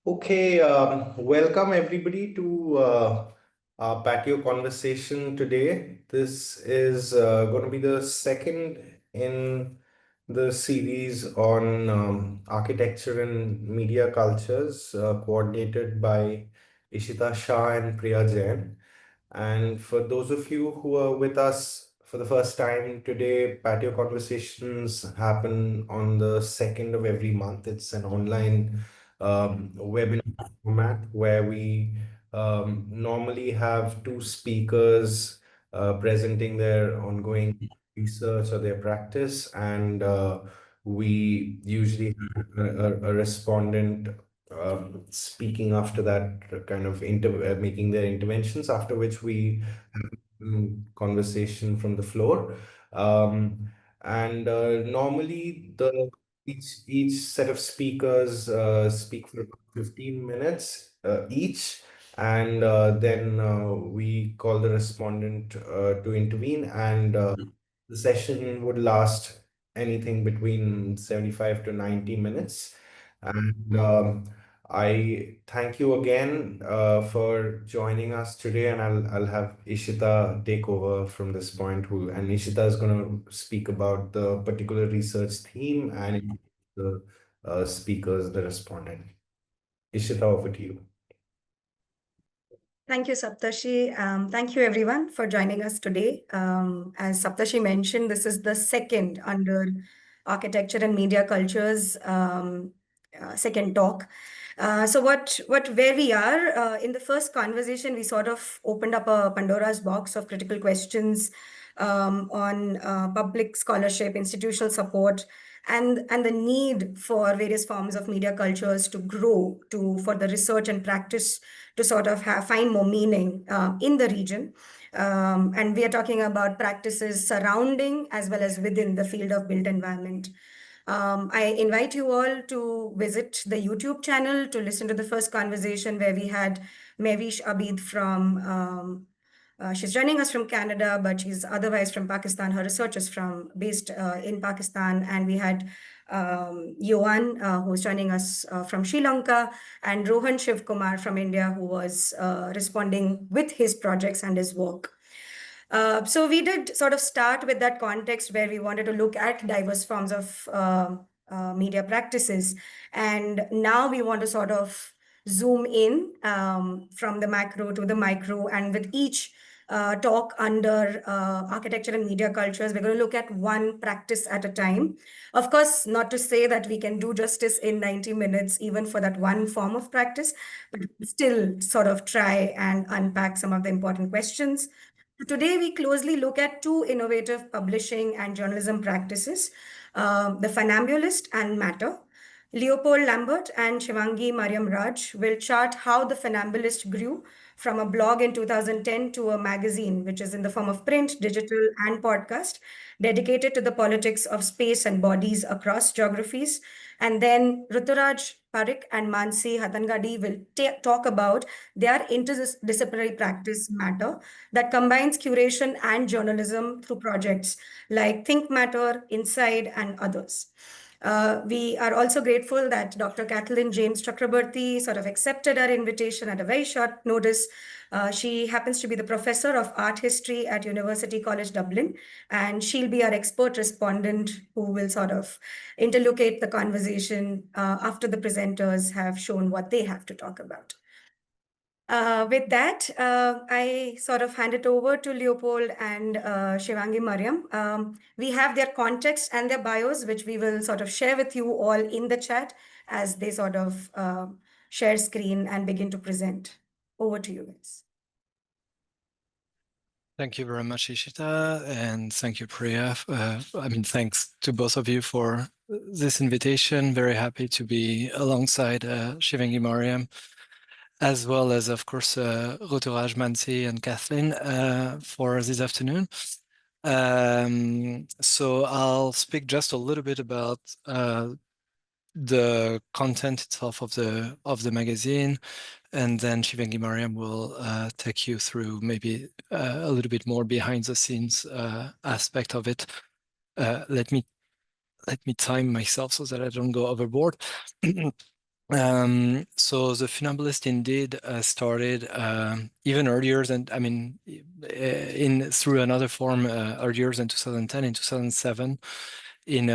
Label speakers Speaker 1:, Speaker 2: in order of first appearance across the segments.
Speaker 1: Okay, welcome everybody to our patio conversation today. This is going to be the second in the series on architecture and media cultures, coordinated by Ishita Shah and Priya Jain. And for those of you who are with us for the first time today, Patio Conversations happen on the second of every month. It's an online webinar format where we normally have two speakers presenting their ongoing research or their practice, and we usually have a respondent speaking after that, kind of making their interventions, after which we have conversation from the floor. Um, and normally each set of speakers speak for about 15 minutes each, and then we call the respondent to intervene, and the session would last anything between 75 to 90 minutes. And I thank you again for joining us today, and I'll have Ishita take over from this point. And Ishita is going to speak about the particular research theme and the speakers, the respondent. Ishita, over to you.
Speaker 2: Thank you, Saptashi. Thank you, everyone, for joining us today. As Saptashi mentioned, this is the second under architecture and media cultures second talk. Where we are in the first conversation, we sort of opened up a Pandora's box of critical questions on public scholarship, institutional support, and the need for various forms of media cultures to grow for the research and practice to sort of find more meaning in the region. And we are talking about practices surrounding as well as within the field of built environment. I invite you all to visit the YouTube channel to listen to the first conversation where we had Mehwish Abid from, she's joining us from Canada, but she's otherwise from Pakistan. Her research is based in Pakistan. And we had Yohan, who's joining us from Sri Lanka, and Rohan Shiv Kumar from India, who was responding with his projects and his work. So we did sort of start with that context where we wanted to look at diverse forms of media practices. And now we want to sort of zoom in from the macro to the micro. And with each talk under architecture and media cultures, we're going to look at one practice at a time. Of course, not to say that we can do justice in 90 minutes, even for that one form of practice, but still sort of try and unpack some of the important questions. Today, we closely look at two innovative publishing and journalism practices, the Funambulist and MATTER. Léopold Lambert and Shivangi Mariam Raj will chart how the Funambulist grew from a blog in 2010 to a magazine, which is in the form of print, digital, and podcast, dedicated to the politics of space and bodies across geographies. And then Ruturaj, Parikh, and Manasi Hattangadi will talk about their interdisciplinary practice MATTER that combines curation and journalism through projects like thinkMATTER, Inside, and others. We are also grateful that Dr. Kathleen James Chakraborty sort of accepted our invitation at a very short notice. She happens to be the professor of art history at University College Dublin, and she'll be our expert respondent who will sort of interlocate the conversation after the presenters have shown what they have to talk about. With that, I sort of hand it over to Léopold and Shivangi Mariam. We have their context and their bios, which we will sort of share with you all in the chat as they sort of share screen and begin to present. Over to you guys.
Speaker 3: Thank you very much, Ishita, and thank you, Priya. Thanks to both of you for this invitation. Very happy to be alongside Shivangi Mariam, as well as, of course, Ruturaj, Manasi, and Kathleen for this afternoon. So I'll speak just a little bit about the content itself of the magazine, and then Shivangi Mariam will take you through maybe a little bit more behind the scenes aspect of it. Let me time myself so that I don't go overboard. So the Funambulist indeed started even earlier than, I mean, through another form earlier than 2010, in 2007, in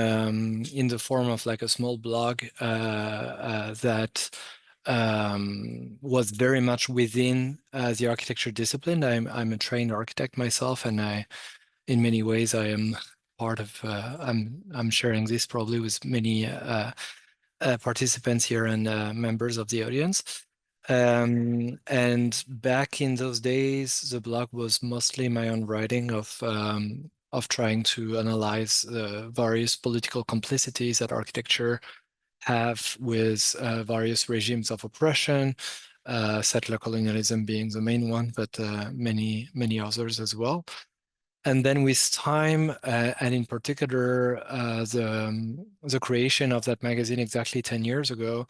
Speaker 3: the form of like a small blog that was very much within the architecture discipline. I'm a trained architect myself, and in many ways, I am part of. I'm sharing this probably with many participants here and members of the audience. And back in those days, the blog was mostly my own writing of trying to analyze the various political complicities that architecture have with various regimes of oppression, settler colonialism being the main one, but many others as well. And then with time, and in particular, the creation of that magazine exactly 10 years ago,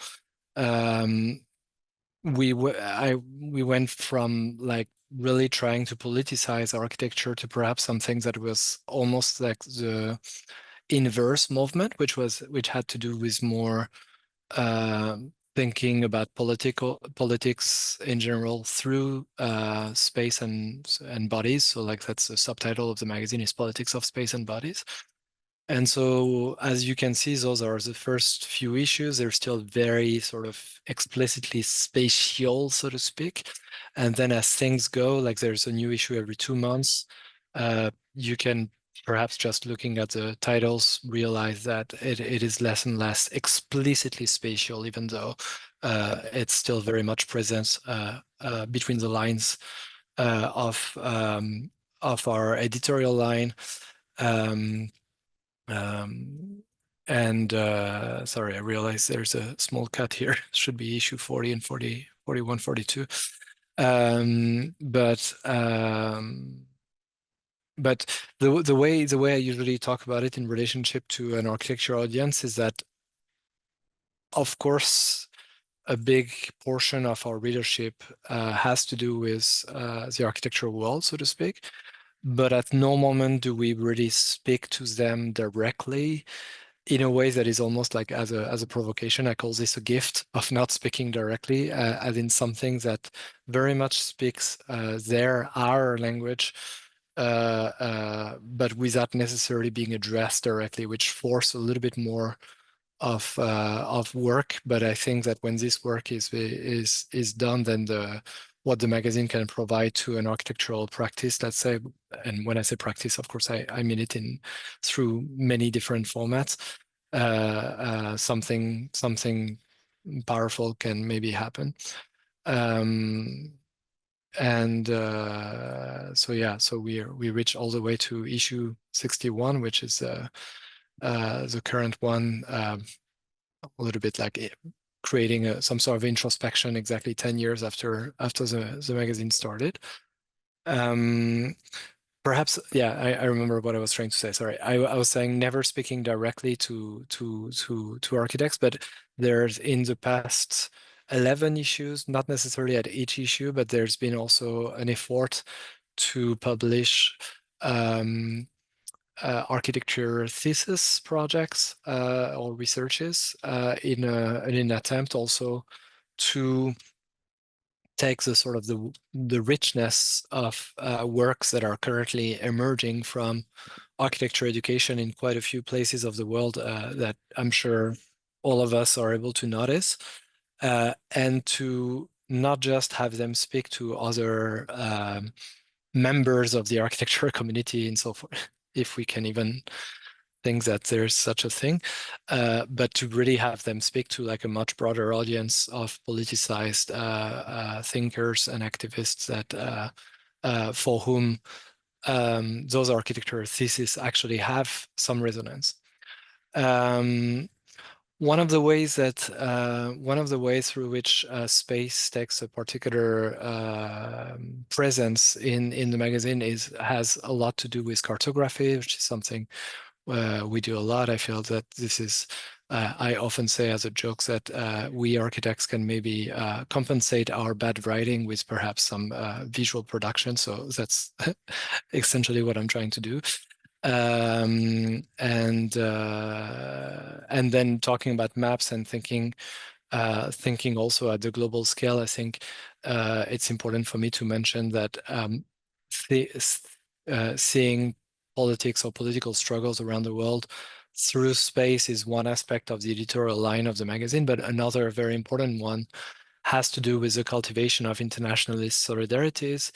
Speaker 3: we went from like really trying to politicize architecture to perhaps something that was almost like the inverse movement, which had to do with more thinking about politics in general through space and bodies. So like that's the subtitle of the magazine, is Politics of Space and Bodies. And so as you can see, those are the first few issues. They're still very sort of explicitly spatial, so to speak. And then as things go, like there's a new issue every 2 months, you can perhaps just looking at the titles realize that it is less and less explicitly spatial, even though it's still very much present between the lines of our editorial line. Sorry, I realize there's a small cut here. Should be issue 40 and 40, 41, 42. But the way I usually talk about it in relationship to an architecture audience is that, of course, a big portion of our readership has to do with the architectural world, so to speak. But at no moment do we really speak to them directly in a way that is almost like as a provocation. I call this a gift of not speaking directly, as in something that very much speaks our language, but without necessarily being addressed directly, which force a little bit more of work. But I think that when this work is done, then what the magazine can provide to an architectural practice, let's say, and when I say practice, of course, I mean it through many different formats. Something powerful can maybe happen. So yeah, so we reach all the way to issue 61, which is the current one, a little bit like creating some sort of introspection exactly 10 years after the magazine started. Perhaps, yeah, I remember what I was trying to say. Sorry, I was saying never speaking directly to architects, but there's in the past 11 issues, not necessarily at each issue, but there's been also an effort to publish architecture thesis projects or researches in an attempt also to take the sort of the richness of works that are currently emerging from architecture education in quite a few places of the world that I'm sure all of us are able to notice, and to not just have them speak to other members of the architecture community and so forth, if we can even think that there's such a thing, but to really have them speak to like a much broader audience of politicized thinkers and activists that for whom those architecture theses actually have some resonance. One of the ways through which space takes a particular presence in the magazine has a lot to do with cartography, which is something we do a lot. I feel that this is, I often say as a joke that we architects can maybe compensate our bad writing with perhaps some visual production. So that's essentially what I'm trying to do. And then talking about maps and thinking thinking also at the global scale, I think it's important for me to mention that seeing politics or political struggles around the world through space is one aspect of the editorial line of the magazine, but another very important one has to do with the cultivation of internationalist solidarities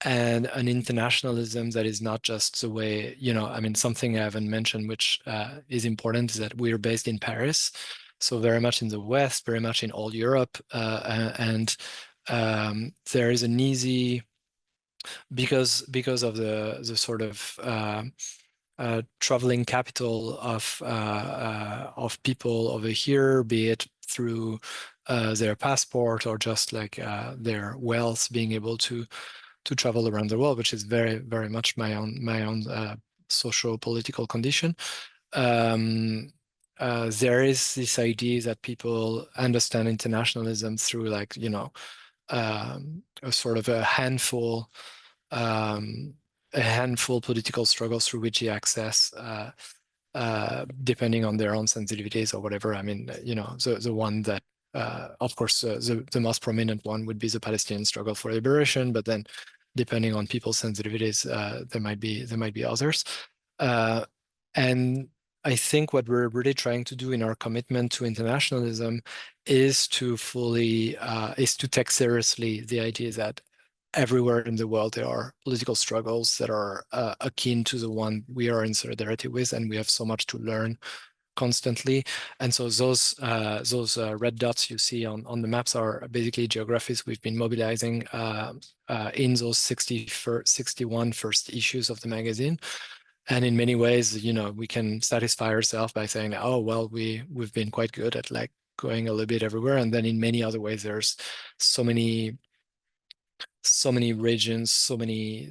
Speaker 3: and an internationalism that is not just the way, I mean, something I haven't mentioned, which is important, is that we're based in Paris. So very much in the West, very much in all Europe. And there is an easy, because of the sort of traveling capital of people over here, be it through their passport or just like their wealth, being able to travel around the world, which is very, very much my own socio-political condition. There is this idea that people understand internationalism through like, a sort of a handful political struggles through which you access, depending on their own sensitivities or whatever. I mean, the one that, of course, the most prominent one would be the Palestinian struggle for liberation, but then depending on people's sensitivities, there might be others. And I think what we're really trying to do in our commitment to internationalism is to take seriously the idea that everywhere in the world there are political struggles that are akin to the one we are in solidarity with, and we have so much to learn constantly. And so those red dots you see on the maps are basically geographies we've been mobilizing in those 61 first issues of the magazine. And in many ways, we can satisfy ourselves by saying, oh, well, we've been quite good at like going a little bit everywhere. And then in many other ways, there's so many regions, so many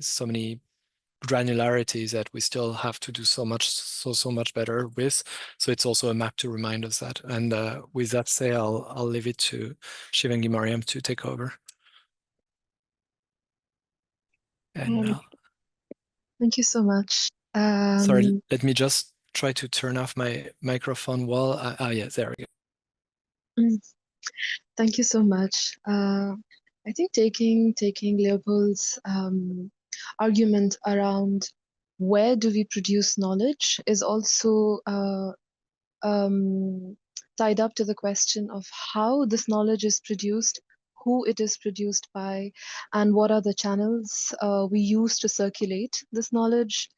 Speaker 3: granularities that we still have to do so much better with. So it's also a map to remind us that. And with that say, I'll leave it to Shivangi Mariam to take over. And
Speaker 4: thank you so much.
Speaker 3: Sorry, let me just try to turn off my microphone while yeah, there we go.
Speaker 4: Thank you so much. I think taking Léopold's argument around where do we produce knowledge is also tied up to the question of how this knowledge is produced, who it is produced by, and what are the channels we use to circulate this knowledge.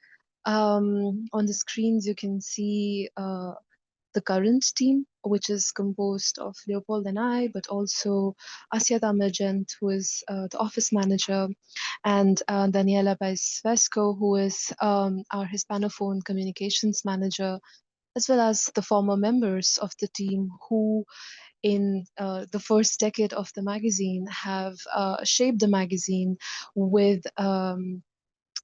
Speaker 4: On the screens, you can see the current team, which is composed of Léopold and I, but also Asya Tamergent, who is the office manager, and Daniela Baez-Vesco, who is our Hispanophone communications manager, as well as the former members of the team who in the first decade of the magazine have shaped the magazine with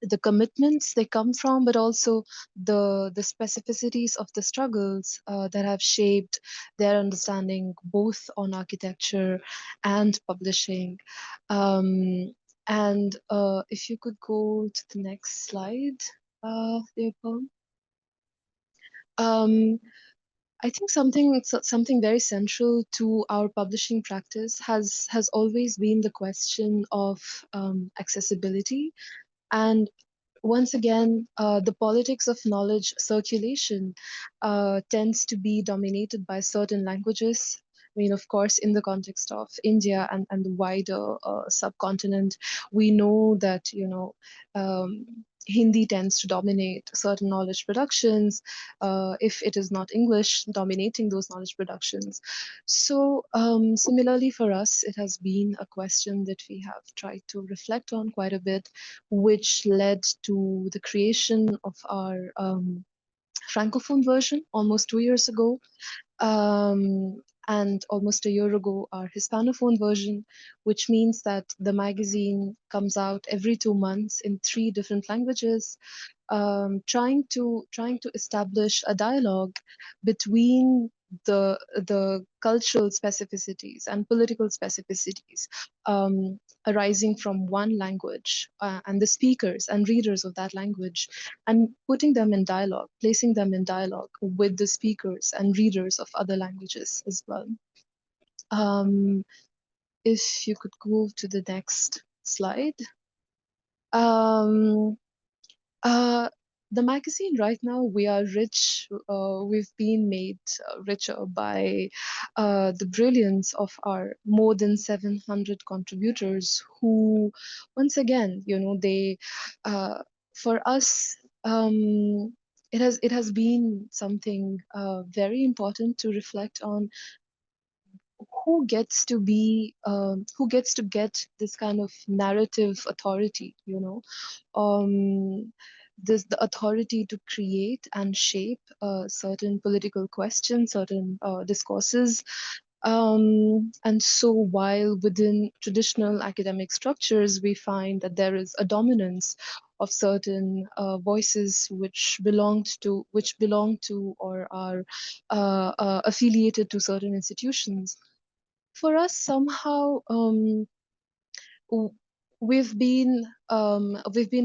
Speaker 4: the commitments they come from, but also the specificities of the struggles that have shaped their understanding both on architecture and publishing. And if you could go to the next slide, Léopold. I think something very central to our publishing practice has always been the question of accessibility. And once again, the politics of knowledge circulation tends to be dominated by certain languages. I mean, of course, in the context of India and the wider subcontinent, we know that, Hindi tends to dominate certain knowledge productions, if it is not English dominating those knowledge productions. So similarly for us, it has been a question that we have tried to reflect on quite a bit, which led to the creation of our Francophone version almost 2 years ago. And almost a year ago, our Hispanophone version, which means that the magazine comes out every 2 months in 3 different languages, trying to establish a dialogue between the cultural specificities and political specificities arising from one language and the speakers and readers of that language, and putting them in dialogue, placing them in dialogue with the speakers and readers of other languages as well. If you could go to the next slide. Um, uh, the magazine right now, we are rich. We've been made richer by the brilliance of our more than 700 contributors who, once again, they, for us, it has been something very important to reflect on who gets to get this kind of narrative authority, this the authority to create and shape certain political questions, certain discourses. And so while within traditional academic structures we find that there is a dominance of certain voices which belong to or are affiliated to certain institutions, for us somehow w- we've been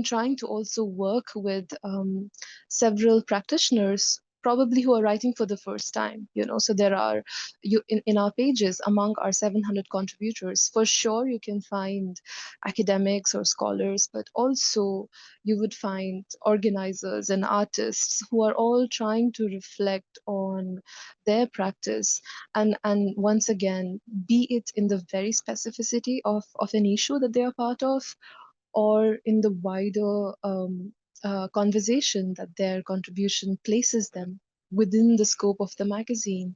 Speaker 4: trying to also work with several practitioners probably who are writing for the first time, so there are in our pages among our 700 contributors, for sure you can find academics or scholars, but also you would find organizers and artists who are all trying to reflect on their practice, and once again, be it in the very specificity of an issue that they are part of, or in the wider conversation that their contribution places them within the scope of the magazine.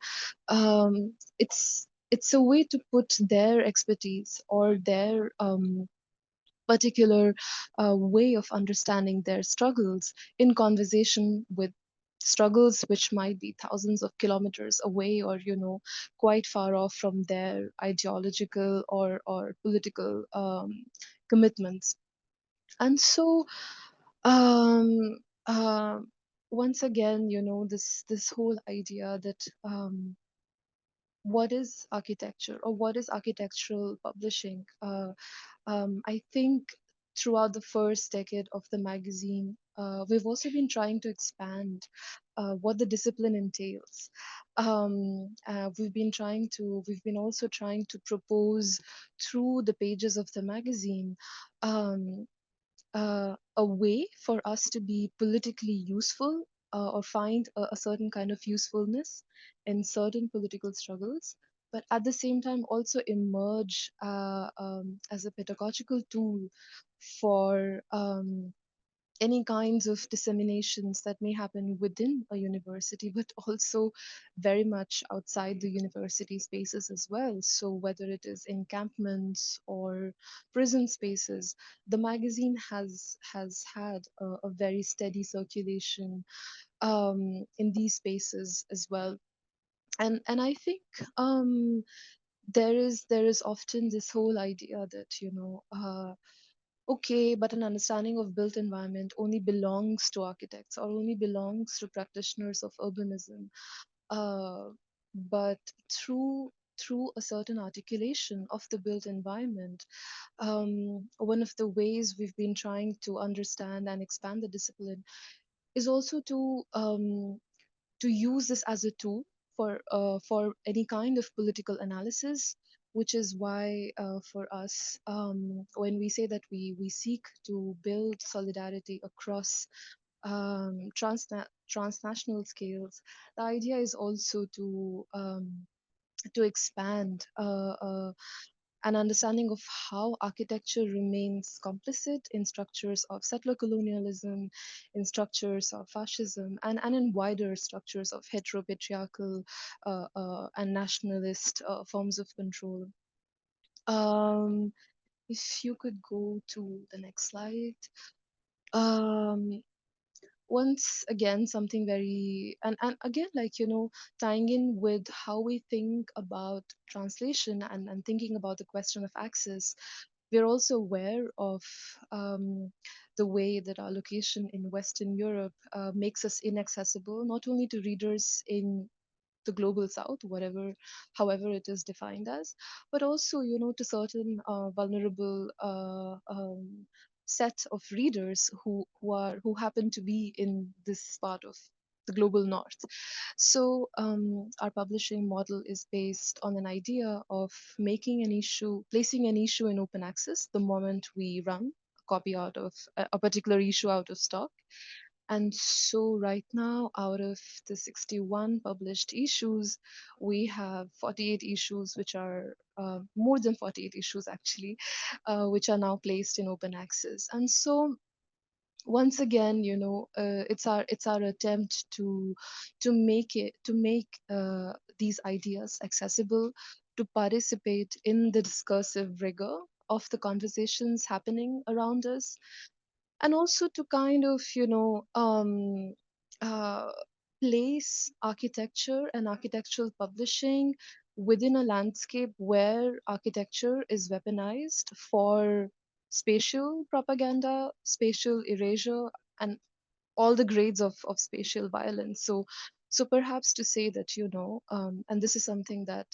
Speaker 4: It's a way to put their expertise or their particular way of understanding their struggles in conversation with struggles which might be thousands of kilometers away, or quite far off from their ideological or political commitments. And so um, uh, once again, this whole idea that what is architecture or what is architectural publishing. I think throughout the first decade of the magazine, we've also been trying to expand what the discipline entails. We've been also trying to propose through the pages of the magazine um, a way for us to be politically useful, or find a certain kind of usefulness in certain political struggles, but at the same time also emerge as a pedagogical tool for any kinds of disseminations that may happen within a university, but also very much outside the university spaces as well. So whether it is encampments or prison spaces, the magazine has had a very steady circulation in these spaces as well. And I think there is often this whole idea that okay, but an understanding of built environment only belongs to architects or only belongs to practitioners of urbanism. Uh, but through a certain articulation of the built environment, one of the ways we've been trying to understand and expand the discipline is also to use this as a tool for any kind of political analysis, which is why for us, when we say that we seek to build solidarity across transnational scales, the idea is also to expand an understanding of how architecture remains complicit in structures of settler colonialism, in structures of fascism, and in wider structures of heteropatriarchal and nationalist forms of control. Um, if you could go to the next slide. Um, Once again, something very, and again, like, tying in with how we think about translation and thinking about the question of access, we're also aware of the way that our location in Western Europe makes us inaccessible, not only to readers in the global south, however it is defined as, but also, to certain vulnerable set of readers who happen to be in this part of the global north. So our publishing model is based on an idea of placing an issue in open access the moment we run a copy out of a particular issue out of stock. And so right now, out of the 61 published issues, we have 48 issues, which are more than 48 issues actually, which are now placed in open access. And so once again, it's our attempt to make these ideas accessible, to participate in the discursive rigor of the conversations happening around us, and also to kind of uh, place architecture and architectural publishing within a landscape where architecture is weaponized for spatial propaganda, spatial erasure, and all the grades of spatial violence. So perhaps to say that, and this is something that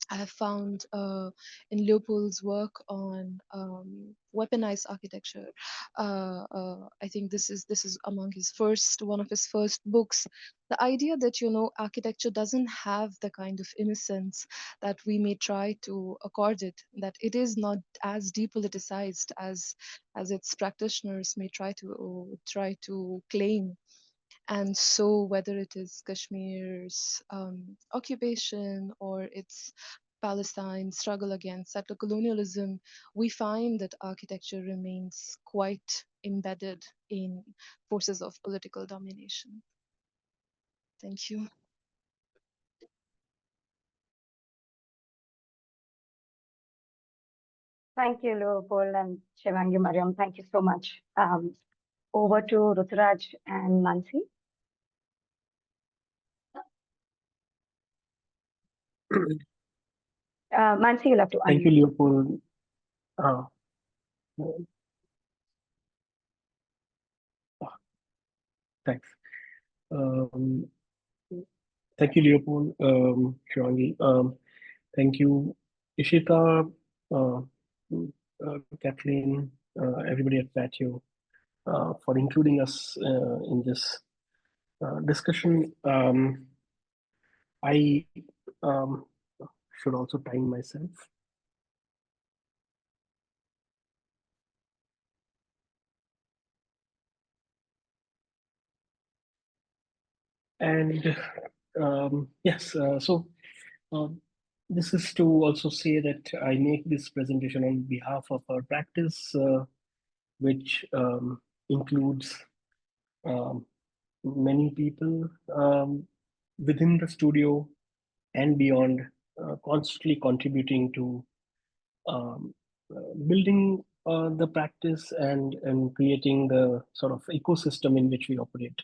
Speaker 4: I have found in Leopold's work on weaponized architecture. I think this is among his one of his first books. The idea that architecture doesn't have the kind of innocence that we may try to accord it. That it is not as depoliticized as its practitioners may try to claim. And so, whether it is Kashmir's occupation or its Palestine's struggle against settler colonialism, we find that architecture remains quite embedded in forces of political domination. Thank you.
Speaker 5: Thank you, Léopold and Shivangi, Mariam. Thank you so much. Over to Ruturaj and Manasi. Manasi, you'll have to
Speaker 6: Thank you, Léopold. Thanks. Thank you, Léopold, Shivangi. Thank you, Ishita, Kathleen, everybody at PATIO for including us in this discussion. I should also time myself. And yes, so this is to also say that I make this presentation on behalf of our practice, which includes many people within the studio and beyond, constantly contributing to building the practice and creating the sort of ecosystem in which we operate.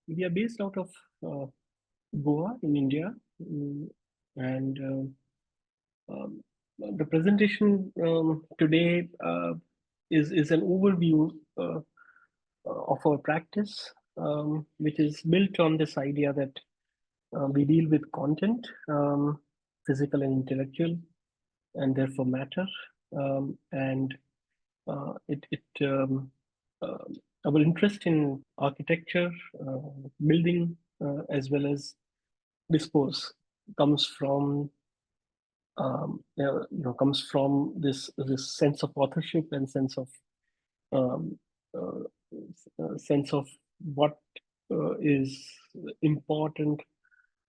Speaker 6: We are based out of Goa in India, and the presentation today is an overview of our practice, which is built on this idea that we deal with content, physical and intellectual, and therefore matter, and our interest in architecture, building, as well as discourse comes from this sense of authorship and sense of what is important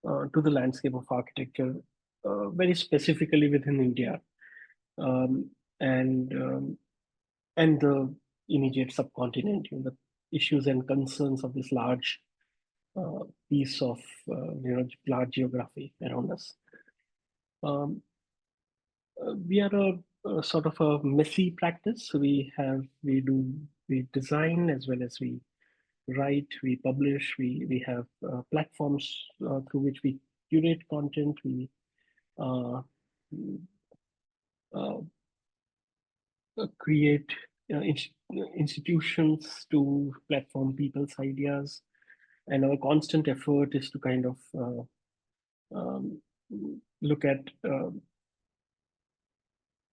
Speaker 6: to the landscape of architecture, very specifically within India, and the immediate subcontinent, the issues and concerns of this large piece of large geography around us. We are a sort of a messy practice. We design as well as we write, we publish, we have platforms through which we curate content, we create institutions to platform people's ideas, and our constant effort is to kind of look at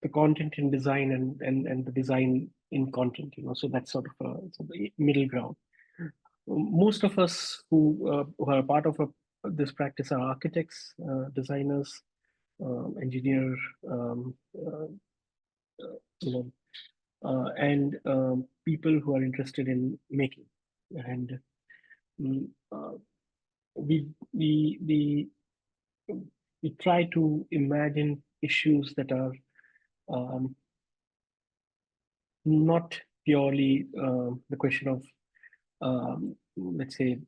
Speaker 6: the content in design and the design in content, so that's sort of a middle ground. Most of us who are part of this practice are architects, designers, engineer, and people who are interested in making. And we try to imagine issues that are not purely the question of, let's say,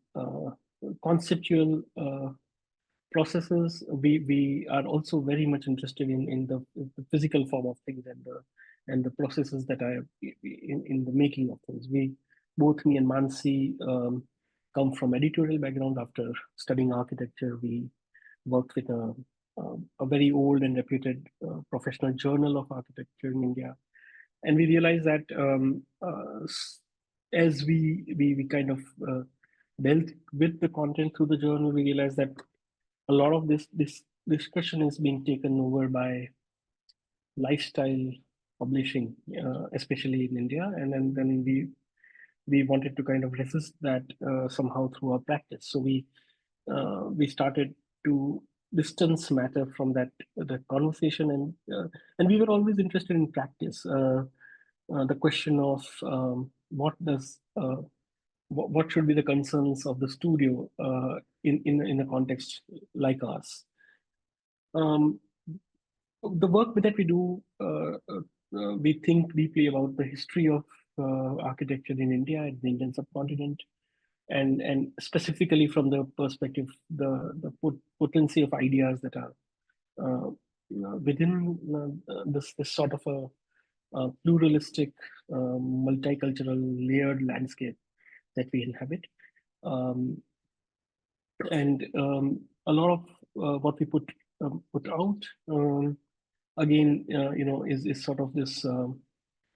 Speaker 6: conceptual processes. We are also very much interested in the physical form of things and the processes that are in the making of things. Both me and Manasi come from editorial background. After studying architecture, we worked with a very old and reputed professional journal of architecture in India. And we realized that as we kind of dealt with the content through the journal, we realized that a lot of this discussion is being taken over by lifestyle publishing, especially in India. And then we wanted to kind of resist that somehow through our practice. So we started to distance matter from that conversation, and we were always interested in practice. The question of what should be the concerns of the studio in a context like ours. The work that we do, we think deeply about the history of architecture in India and the Indian subcontinent, and specifically from the perspective, the potency of ideas that are within this sort of a pluralistic, multicultural, layered landscape that we inhabit. And a lot of what we put out, again, is sort of this,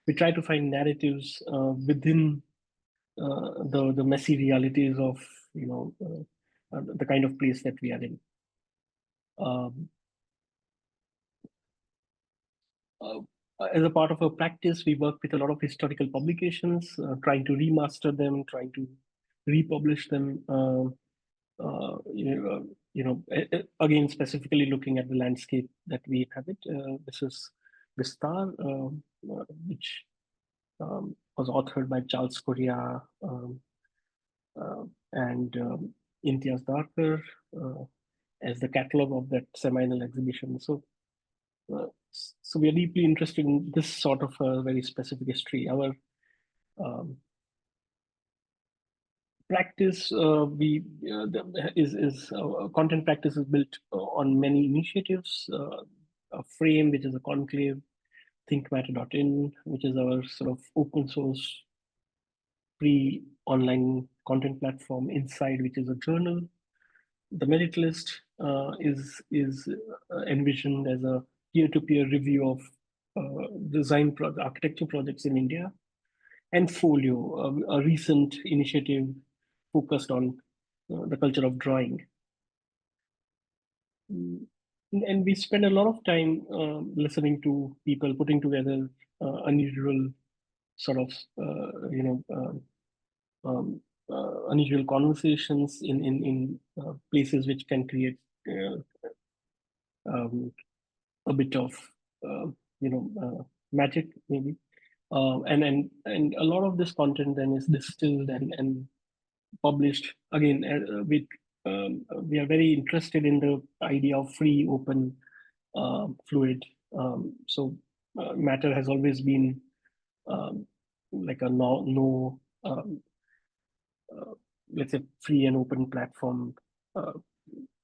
Speaker 6: we try to find narratives within the messy realities of, the kind of place that we are in. As a part of our practice, we work with a lot of historical publications, trying to remaster them, trying to republish them. Again, specifically looking at the landscape that we inhabit. This is Vistar, which was authored by Charles Correa and Imtiaz Darkar as the catalog of that seminal exhibition. So we are deeply interested in this sort of a very specific history. Our practice, content practice is built on many initiatives. A frame, which is a conclave, thinkMATTER.in, which is our sort of open source free online content platform. Inside, which is a journal. The merit list is envisioned as a peer-to-peer review of architecture projects in India. And Folio, a recent initiative focused on the culture of drawing. And we spend a lot of time listening to people putting together unusual sort of, unusual conversations in places which can create a bit of, magic, maybe. And a lot of this content then is distilled and published. Again, we are very interested in the idea of free, open, fluid. So Matter has always been like a let's say, free and open platform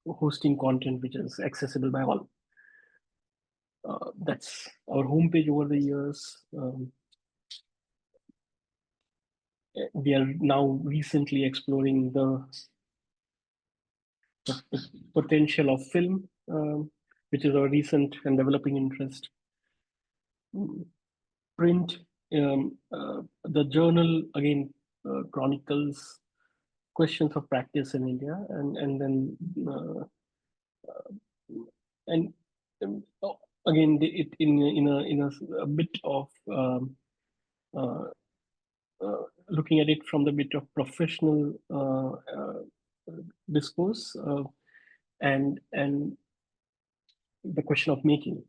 Speaker 6: hosting content which is accessible by all. That's our homepage over the years. We are now recently exploring the potential of film, which is our recent and developing interest. Print, the journal again chronicles questions of practice in India, and then again, in a bit of looking at it from the bit of professional discourse and the question of making.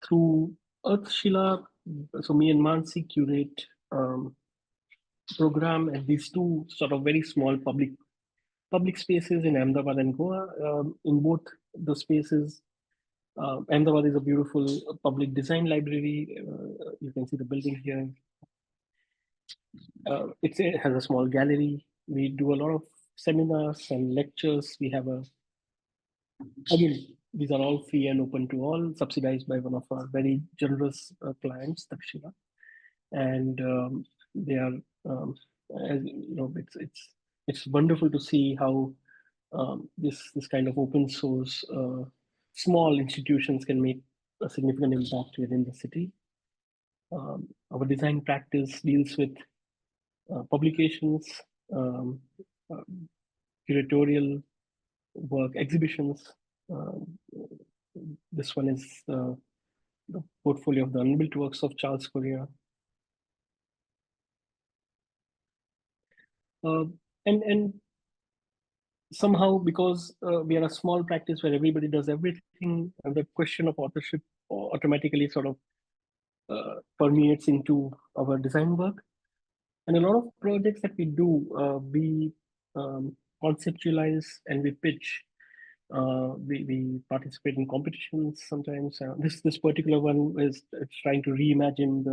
Speaker 6: Through Earthshila, so me and Manasi curate program at these two sort of very small public spaces in Ahmedabad and Goa. In both the spaces, Ahmedabad is a beautiful public design library. You can see the building here. It has a small gallery. We do a lot of seminars and lectures. We have again, these are all free and open to all, subsidized by one of our very generous clients, Takshila. And they are, as you know, it's wonderful to see how this kind of open source small institutions can make a significant impact within the city. Our design practice deals with publications, curatorial work, exhibitions. This one is the portfolio of the unbuilt works of Charles Correa. And somehow, because we are a small practice where everybody does everything, and the question of authorship automatically sort of permeates into our design work. And a lot of projects that we do, we conceptualize and we pitch. We participate in competitions sometimes. This particular one is trying to reimagine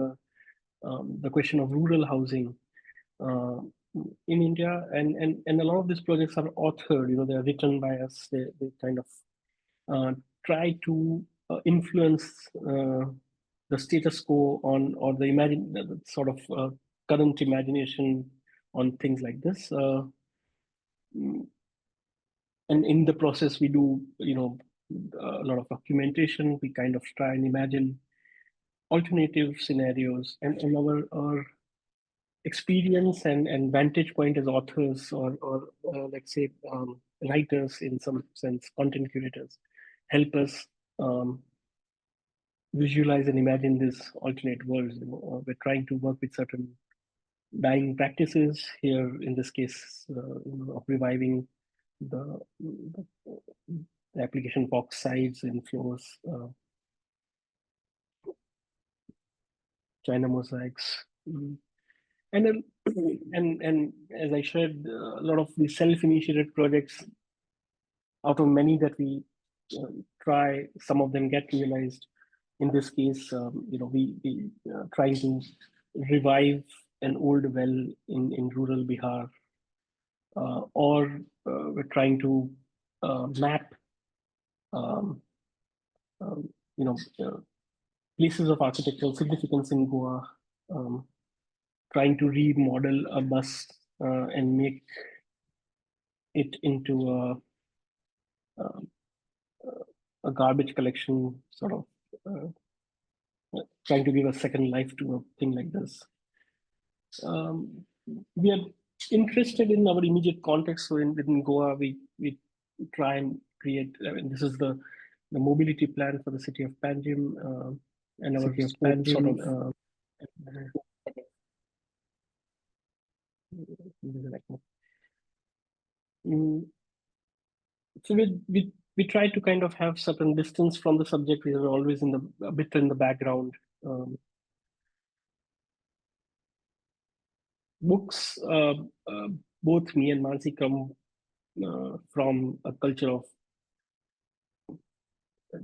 Speaker 6: the question of rural housing in India, and a lot of these projects are authored. You know, they are written by us. They kind of try to influence the status quo on, or the sort of current imagination on things like this. And in the process, we do, you know, a lot of documentation. We kind of try and imagine alternative scenarios, and our experience and vantage point as authors or let's say writers, in some sense content curators, help us visualize and imagine these alternate worlds. You know, we're trying to work with certain dying practices here, in this case you know, of reviving the application box sides and floors, China mosaics. And as I shared, a lot of the self-initiated projects, out of many that we try, some of them get realized. In this case, you know, we trying to revive an old well in rural Bihar, or we're trying to map, you know, places of architectural significance in Goa. Trying to remodel a bus and make it into a garbage collection, sort of trying to give a second life to a thing like this. We are interested in our immediate context. So within Goa, we try and create, I mean, this is the mobility plan for the city of Panjim, and our Panjim sort of so we try to kind of have certain distance from the subject. We are always a bit in the background. Books, both me and Manasi come from a culture of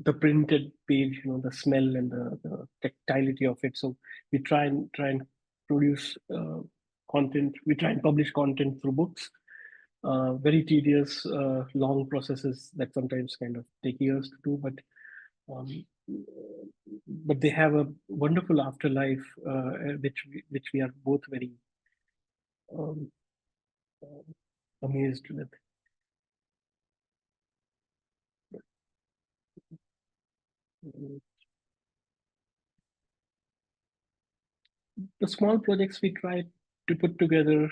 Speaker 6: the printed page, you know, the smell and the tactility of it. So we try and produce content. We try and publish content through books. Very tedious, long processes that sometimes kind of take years to do, but they have a wonderful afterlife, which we are both very amazed with. The small projects we try to put together,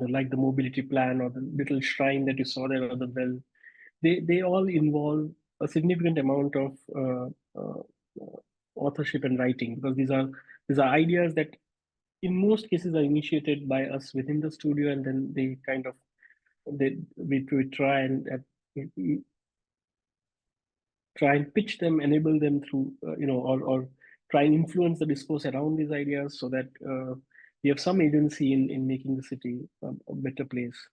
Speaker 6: like the mobility plan or the little shrine that you saw there or the well, they all involve a significant amount of authorship and writing, because these are ideas that in most cases are initiated by us within the studio, and then they kind of we try and pitch them, enable them through or try and influence the discourse around these ideas, so that we have some agency in making the city a better place.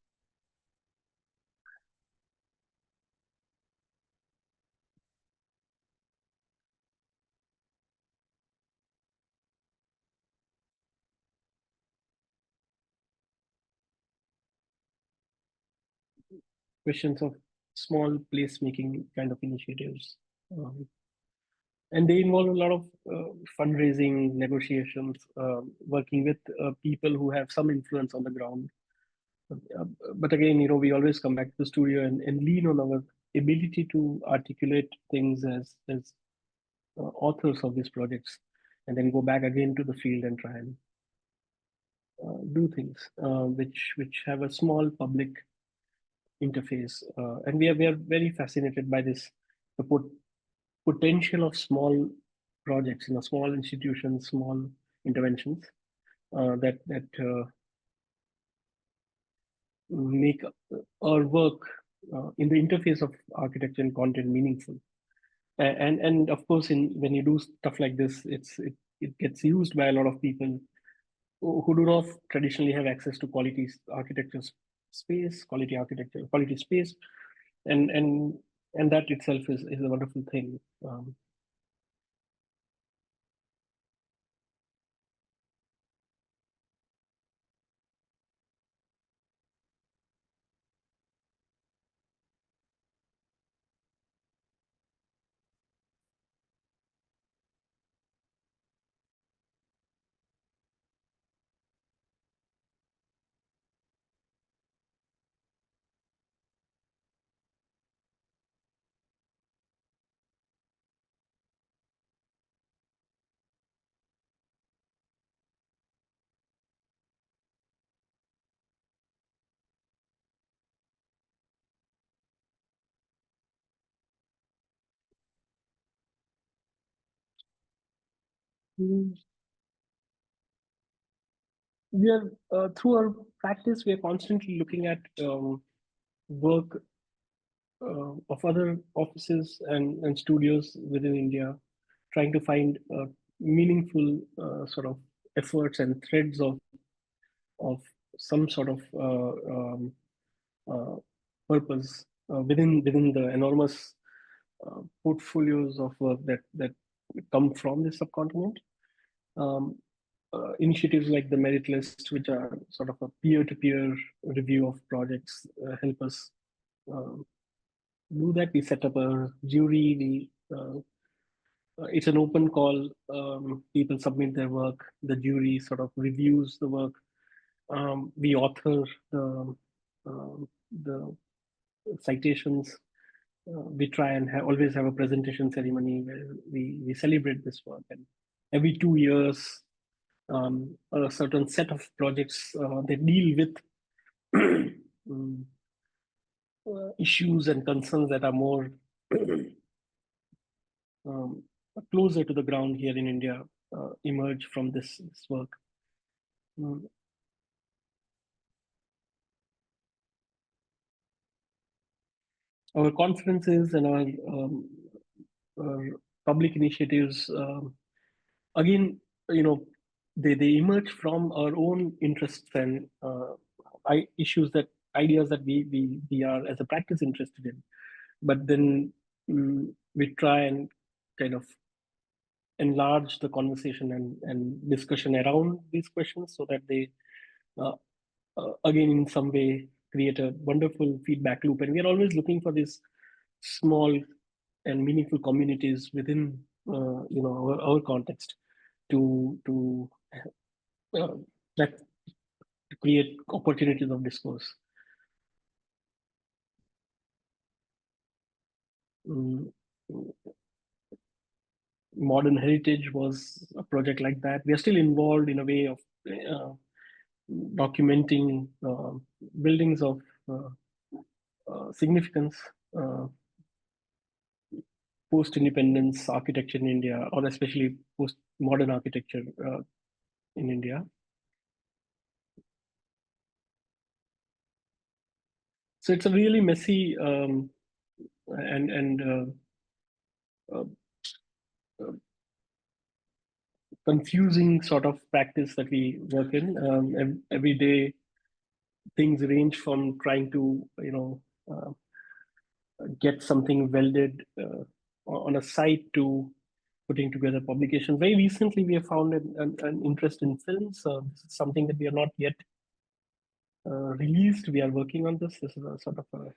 Speaker 6: Questions of small placemaking kind of initiatives. And they involve a lot of fundraising, negotiations, working with people who have some influence on the ground. But again, we always come back to the studio and lean on our ability to articulate things as authors of these projects, and then go back again to the field and try and do things which have a small public interface. And we are very fascinated by this, the potential of small projects, small institutions, small interventions that make our work in the interface of architecture and content meaningful. And of course, when you do stuff like this, it gets used by a lot of people who do not traditionally have access to quality architecture space, quality space, and that itself is a wonderful thing. We are through our practice, we are constantly looking at work of other offices and studios within India, trying to find meaningful sort of efforts and threads of some sort of purpose within the enormous portfolios of work that come from the subcontinent. Initiatives like the merit list, which are sort of a peer-to-peer review of projects, help us do that. We set up a jury. It's an open call. People submit their work. The jury sort of reviews the work. We author the citations. We try and always have a presentation ceremony where we celebrate this work. And every 2 years, a certain set of projects that deal with issues and concerns that are more closer to the ground here in India emerge from this work. Our conferences and our public initiatives, again, they emerge from our own interests and ideas that we are as a practice interested in. But then we try and kind of enlarge the conversation and discussion around these questions, so that they again in some way create a wonderful feedback loop. And we are always looking for these small and meaningful communities within our context to create opportunities of discourse. Modern Heritage was a project like that. We are still involved in a way of documenting buildings of significance, post-independence architecture in India, or especially post-modern architecture in India. So it's a really messy and confusing sort of practice that we work in. Every day, things range from trying to, get something welded on a site to putting together publications. Very recently, we have found an interest in films. This is something that we are not yet released. We are working on this. This is a sort of a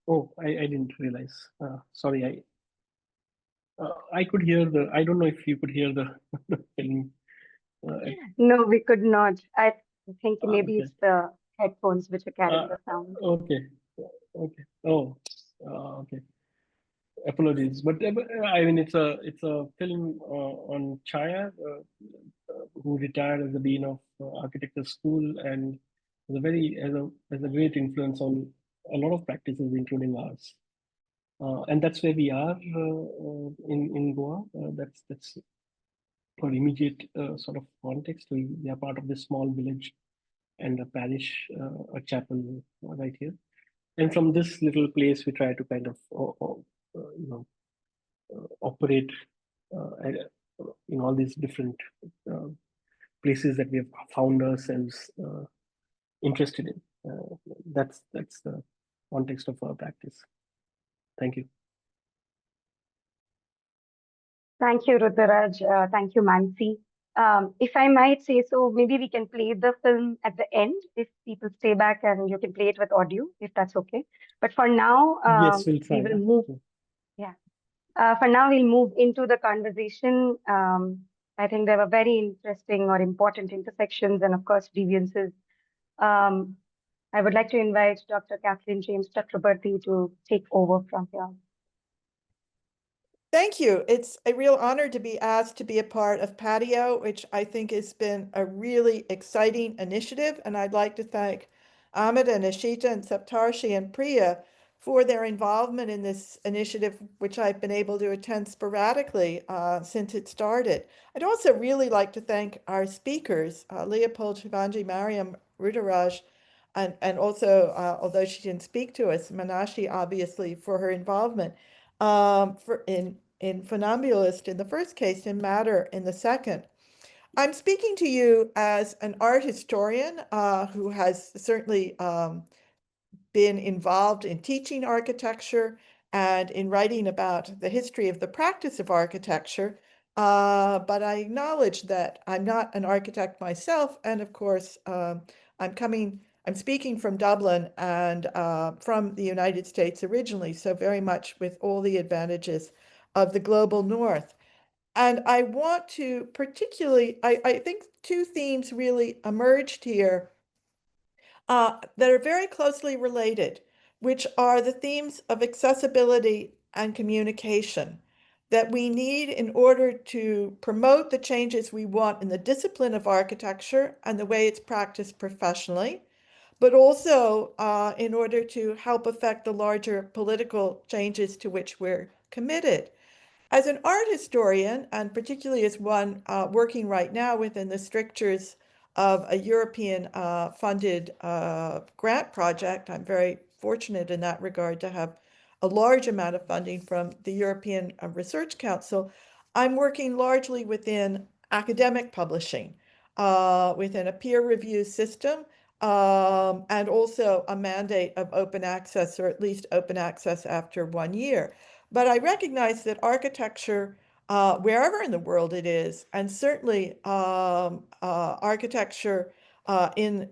Speaker 6: oh, I didn't realize. Sorry, I could hear the. I don't know if you could hear the film.
Speaker 5: No, we could not. I think maybe
Speaker 6: Okay.
Speaker 5: it's the headphones which are carrying the sound.
Speaker 6: Okay. Oh, okay. Apologies, but I mean it's a film on Chaya, who retired as the dean of architecture school and has a great influence on a lot of practices, including ours. And that's where we are in Goa. That's for immediate sort of context. We are part of this small village and a parish, a chapel right here. And from this little place, we try to kind of operate in all these different places that we have found ourselves interested in. That's the context of our practice. Thank you.
Speaker 5: Thank you, Ruturaj. Thank you, Manasi. If I might say so, maybe we can play the film at the end if people stay back and you can play it with audio, if that's okay. But for now,
Speaker 6: Yes, we'll try.
Speaker 5: we will move. Yeah. For now, we'll move into the conversation. I think there were very interesting or important intersections and, of course, deviances. I would like to invite Dr. Kathleen James Chakraborty to take over from here.
Speaker 7: Thank you. It's a real honor to be asked to be a part of PATIO, which I think has been a really exciting initiative. And I'd like to thank Amit and Ashita and Saptarshi and Priya for their involvement in this initiative, which I've been able to attend sporadically since it started. I'd also really like to thank our speakers, Léopold, Shivangi, Mariam, Ruturaj, and also, although she didn't speak to us, Manasi, obviously, for her involvement in Funambulist in the first case, in MATTER in the second. I'm speaking to you as an art historian who has certainly been involved in teaching architecture and in writing about the history of the practice of architecture. But I acknowledge that I'm not an architect myself. And of course, I'm coming I'm speaking from Dublin and from the United States originally, so very much with all the advantages of the global north. And I want to particularly, I think two themes really emerged here that are very closely related, which are the themes of accessibility and communication that we need in order to promote the changes we want in the discipline of architecture and the way it's practiced professionally, but also in order to help affect the larger political changes to which we're committed. As an art historian, and particularly as one working right now within the strictures of a European funded grant project, I'm very fortunate in that regard to have a large amount of funding from the European Research Council. I'm working largely within academic publishing, within a peer review system, and also a mandate of open access, or at least open access after 1 year. But I recognize that architecture, wherever in the world it is, and certainly architecture in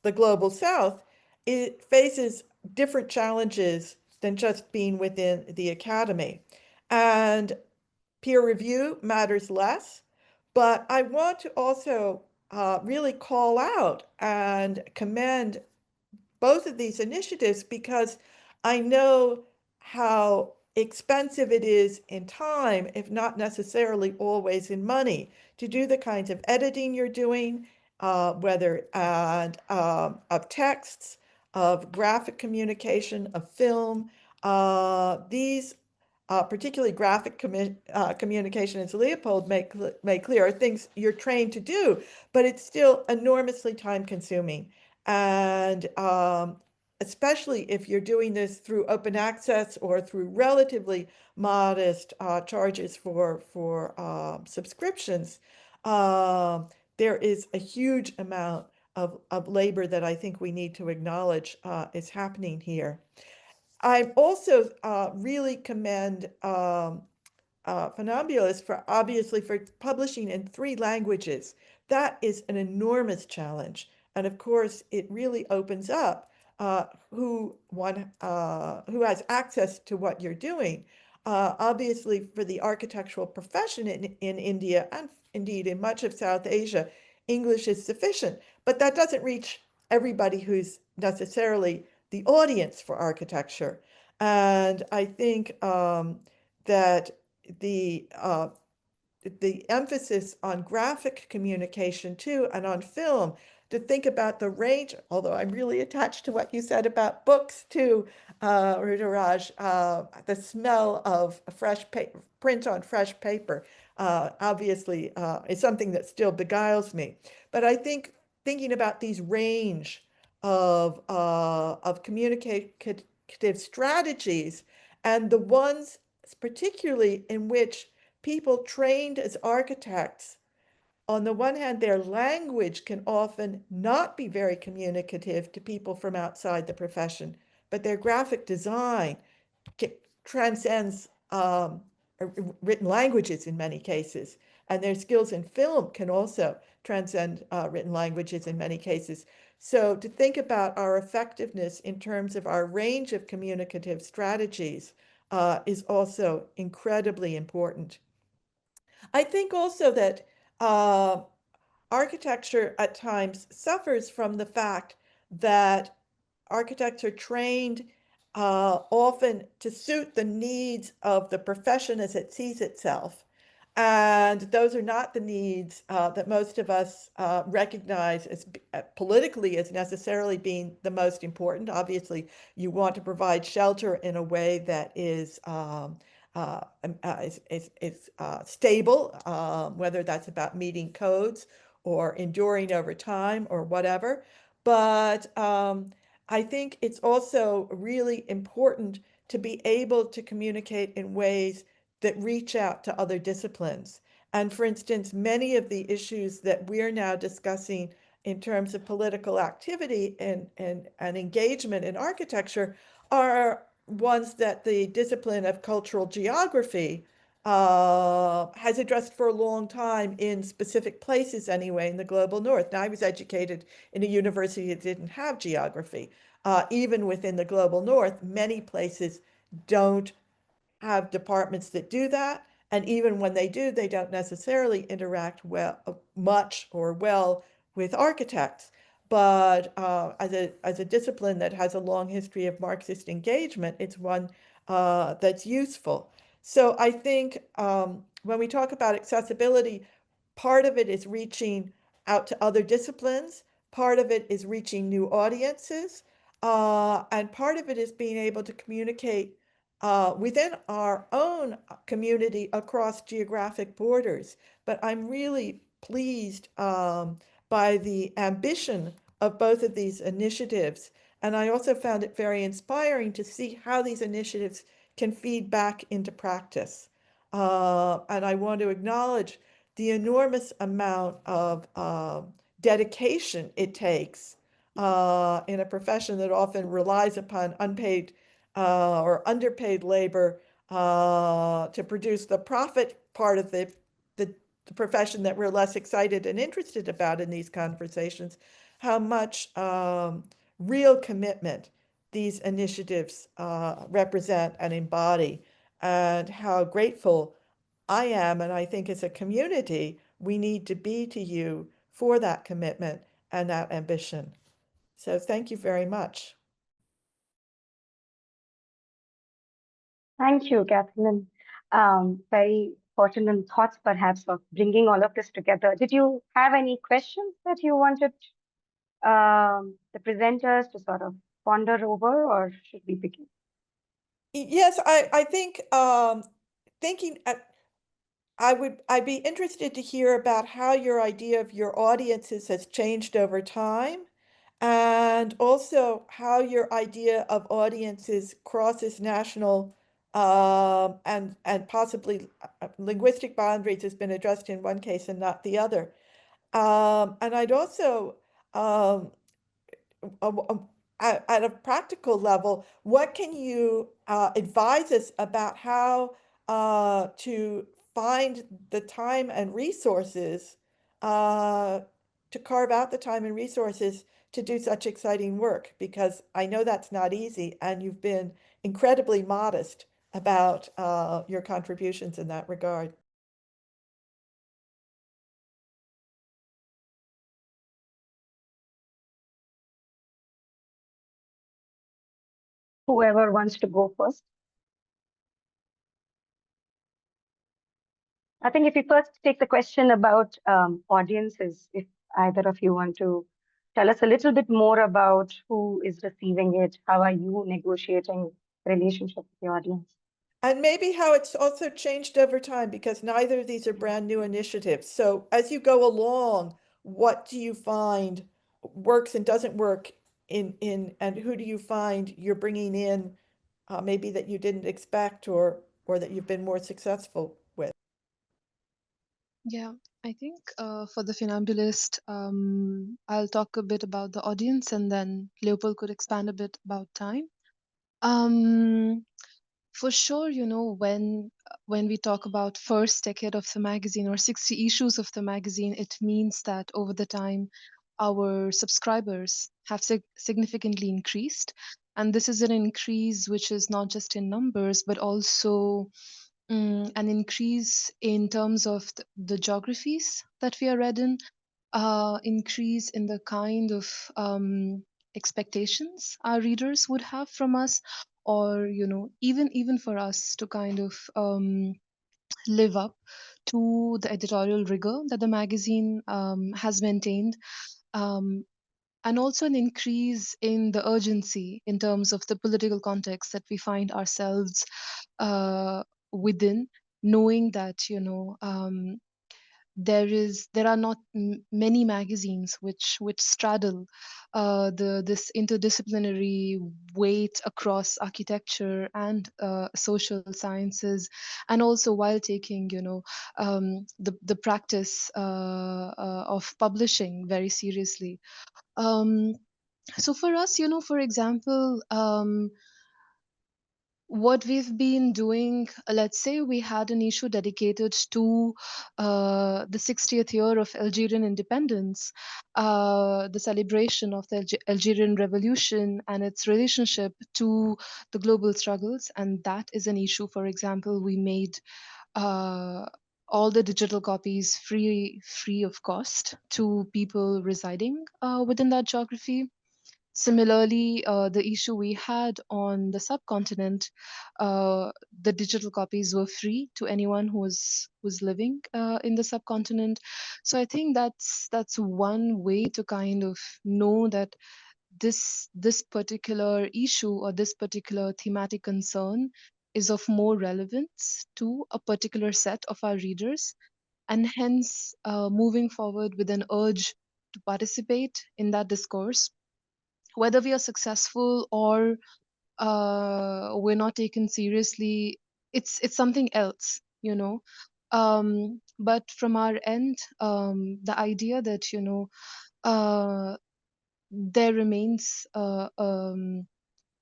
Speaker 7: the global south, it faces different challenges than just being within the academy. And peer review matters less, but I want to also really call out and commend both of these initiatives because I know how expensive it is in time, if not necessarily always in money, to do the kinds of editing you're doing, whether of texts, of graphic communication, of film. These particularly graphic communication, as Léopold made clear, are things you're trained to do, but it's still enormously time consuming. And especially if you're doing this through open access or through relatively modest charges for subscriptions, there is a huge amount of labor that I think we need to acknowledge is happening here. I also really commend Funambulist for obviously for publishing in 3 languages. That is an enormous challenge. And of course, it really opens up who has access to what you're doing. Obviously, for the architectural profession in India and indeed in much of South Asia, English is sufficient, but that doesn't reach everybody who's necessarily the audience for architecture. And I think that the emphasis on graphic communication too, and on film, to think about the range, although I'm really attached to what you said about books too, Ruturaj, the smell of fresh print on fresh paper, obviously is something that still beguiles me. But I think thinking about these range of communicative strategies, and the ones particularly in which people trained as architects, on the one hand, their language can often not be very communicative to people from outside the profession, but their graphic design transcends written languages in many cases, and their skills in film can also transcend written languages in many cases. So to think about our effectiveness in terms of our range of communicative strategies is also incredibly important. I think also that architecture at times suffers from the fact that architects are trained often to suit the needs of the profession as it sees itself. And those are not the needs that most of us recognize as politically as necessarily being the most important. Obviously, you want to provide shelter in a way that is stable, whether that's about meeting codes or enduring over time or whatever. But I think it's also really important to be able to communicate in ways that reach out to other disciplines. And for instance, many of the issues that we're now discussing in terms of political activity and engagement in architecture are ones that the discipline of cultural geography has addressed for a long time in specific places anyway in the global north. Now, I was educated in a university that didn't have geography. Even within the global north, many places don't have departments that do that. And even when they do, they don't necessarily interact much or well with architects. But as a discipline that has a long history of Marxist engagement, it's one that's useful. So I think when we talk about accessibility, part of it is reaching out to other disciplines, part of it is reaching new audiences, and part of it is being able to communicate within our own community across geographic borders. But I'm really pleased by the ambition of both of these initiatives. And I also found it very inspiring to see how these initiatives can feed back into practice. And I want to acknowledge the enormous amount of dedication it takes in a profession that often relies upon unpaid or underpaid labor to produce the profit part of the profession that we're less excited and interested about in these conversations, how much real commitment these initiatives represent and embody, and how grateful I am, and I think as a community, we need to be to you for that commitment and that ambition. So thank you very much.
Speaker 5: Thank you, Kathleen. Very pertinent thoughts, perhaps, of bringing all of this together. Did you have any questions that you wanted the presenters to sort of ponder over, or should we begin?
Speaker 7: Yes, I think thinking I'd be interested to hear about how your idea of your audiences has changed over time, and also how your idea of audiences crosses national and possibly linguistic boundaries has been addressed in one case and not the other. And I'd also um, at a practical level, what can you advise us about how to find the time and resources to carve out the time and resources to do such exciting work? Because I know that's not easy, and you've been incredibly modest about your contributions in that regard.
Speaker 5: Whoever wants to go first. I think if we first take the question about audiences, if either of you want to tell us a little bit more about who is receiving it, how are you negotiating relationship with the audience?
Speaker 7: And maybe how it's also changed over time, because neither of these are brand new initiatives. So as you go along, what do you find works and doesn't work and who do you find you're bringing in maybe that you didn't expect or that you've been more successful with?
Speaker 4: Yeah, I think for the Funambulist, I'll talk a bit about the audience and then Léopold could expand a bit about time. Um, for sure, when we talk about first decade of the magazine or 60 issues of the magazine, it means that over the time, our subscribers have significantly increased. And this is an increase which is not just in numbers, but also an increase in terms of the geographies that we are read in, increase in the kind of expectations our readers would have from us, or even for us to kind of live up to the editorial rigor that the magazine has maintained. Um, and also an increase in the urgency in terms of the political context that we find ourselves uh, within, knowing that there are not many magazines which straddle this interdisciplinary weight across architecture and social sciences, and also while taking the practice of publishing very seriously. um, so for us, for example, what we've been doing, let's say we had an issue dedicated to the 60th year of Algerian independence, the celebration of the Algerian Revolution and its relationship to the global struggles. And that is an issue. For example, we made all the digital copies free of cost to people residing within that geography. Similarly, the issue we had on the subcontinent, the digital copies were free to anyone who was living in the subcontinent. So I think that's one way to kind of know that this particular issue or this particular thematic concern is of more relevance to a particular set of our readers, and hence moving forward with an urge to participate in that discourse, whether we are successful or we're not taken seriously. It's something else, you know. But from our end, the idea that, you know, there remains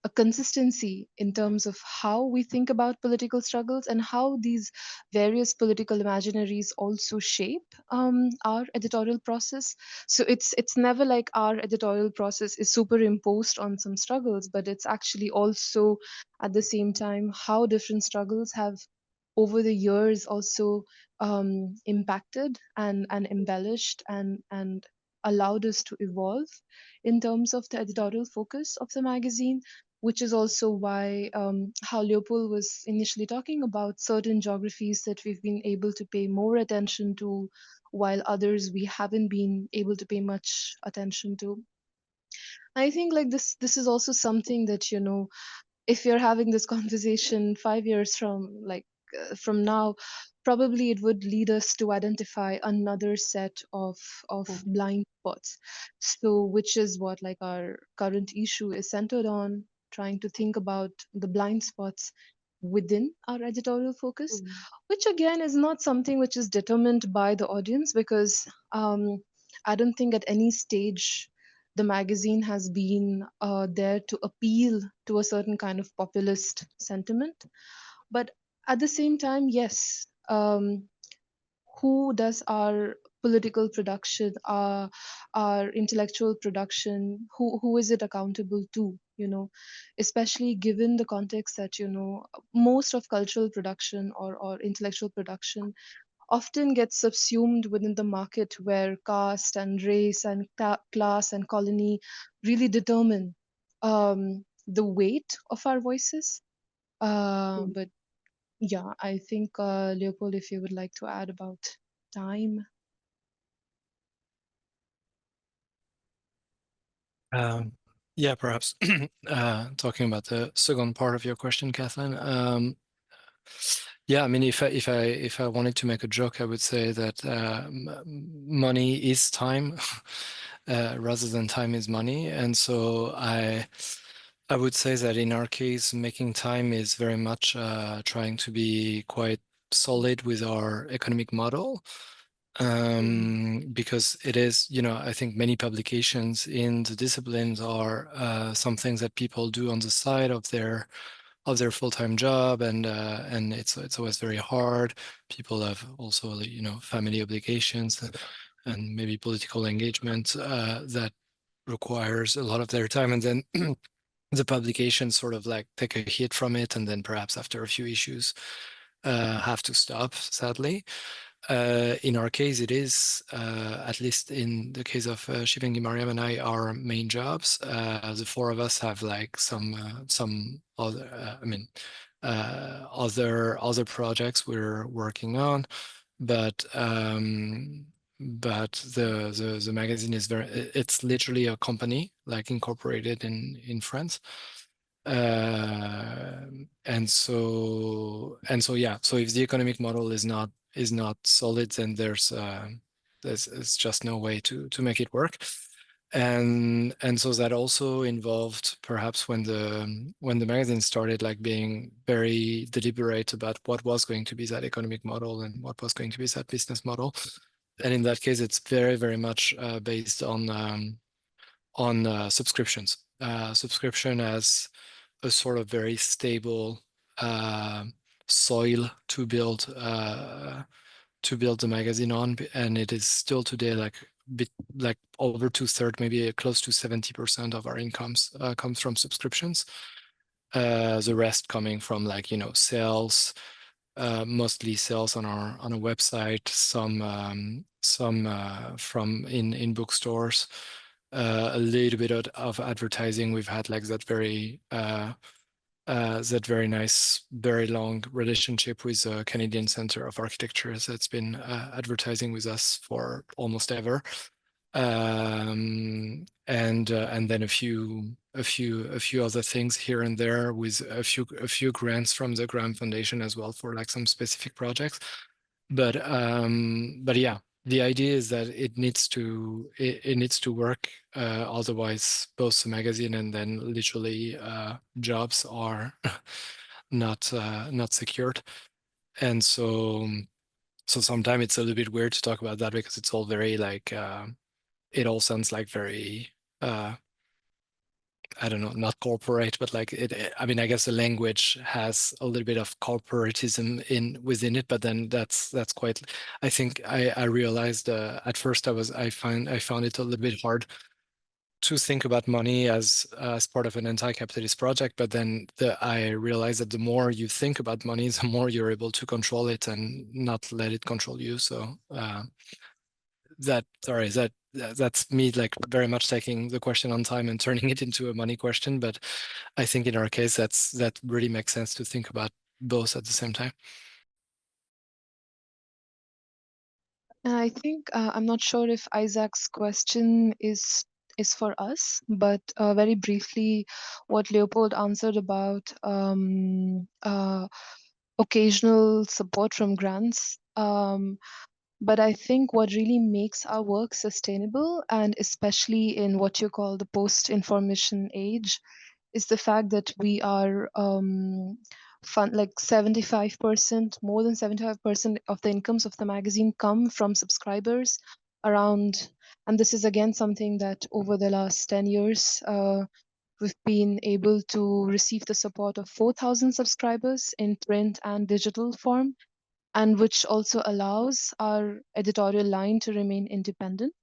Speaker 4: a consistency in terms of how we think about political struggles and how these various political imaginaries also shape our editorial process. So it's never like our editorial process is superimposed on some struggles, but it's actually also at the same time how different struggles have over the years also impacted and embellished and allowed us to evolve in terms of the editorial focus of the magazine, which is also why how Léopold was initially talking about certain geographies that we've been able to pay more attention to, while others we haven't been able to pay much attention to. I think like this is also something that, you know, if you're having this conversation 5 years from from now, probably it would lead us to identify another set of blind spots. So which is what like our current issue is centered on, trying to think about the blind spots within our editorial focus, which again is not something which is determined by the audience, because I don't think at any stage the magazine has been there to appeal to a certain kind of populist sentiment. But at the same time, yes, who does our political production, our intellectual production, who is it accountable to, you know, especially given the context that, you know, most of cultural production or intellectual production often gets subsumed within the market where caste and race and class and colony really determine the weight of our voices. But yeah, I think Leopold, if you would like to add about time.
Speaker 3: Yeah, perhaps talking about the second part of your question, Kathleen. Yeah, I mean, if I wanted to make a joke, I would say that money is time rather than time is money, and so I would say that in our case, making time is very much trying to be quite solid with our economic model. Because it is, you know, I think many publications in the disciplines are some things that people do on the side of their full-time job, and it's always very hard. People have also, you know, family obligations and maybe political engagement that requires a lot of their time, and then the publications sort of like take a hit from it, and then perhaps after a few issues have to stop, sadly. In our case, it is, at least in the case of Shivangi, Mariam, and I, our main jobs. The four of us have like some other, other projects we're working on, but the magazine is it's literally a company like incorporated in France. And so yeah, so if the economic model is not solid, then there's just no way to make it work. And so that also involved perhaps when the magazine started, like being very deliberate about what was going to be that economic model and what was going to be that business model. And in that case, it's very, very much based on subscriptions. Subscription as a sort of very stable soil to build the magazine on, and it is still today like over 2/3, maybe close to 70% of our incomes comes from subscriptions. The rest coming from like, sales, mostly sales on our website, some from in bookstores, a little bit of advertising. We've had like that very nice, very long relationship with the Canadian Centre of Architecture that's been advertising with us for almost ever. And then a few other things here and there, with a few grants from the Graham Foundation as well for like some specific projects. But yeah, the idea is that it needs to work. Otherwise, both the magazine and then literally jobs are not secured. And so sometimes it's a little bit weird to talk about that, because it's all very like it all sounds like very I don't know, not corporate, but like I mean, I guess the language has a little bit of corporatism within it, but then that's quite, I think I realized at first I found it a little bit hard to think about money as part of an anti-capitalist project, but then I realized that the more you think about money, the more you're able to control it and not let it control you. So that's me like very much taking the question on time and turning it into a money question. But I think in our case, that really makes sense to think about both at the same time.
Speaker 4: I think I'm not sure if Isaac's question is for us, but very briefly, what Léopold answered about occasional support from grants. But I think what really makes our work sustainable, and especially in what you call the post-information age, is the fact that we are like 75%, more than 75% of the incomes of the magazine come from subscribers around. And this is again something that over the last 10 years, we've been able to receive the support of 4,000 subscribers in print and digital form, and which also allows our editorial line to remain independent,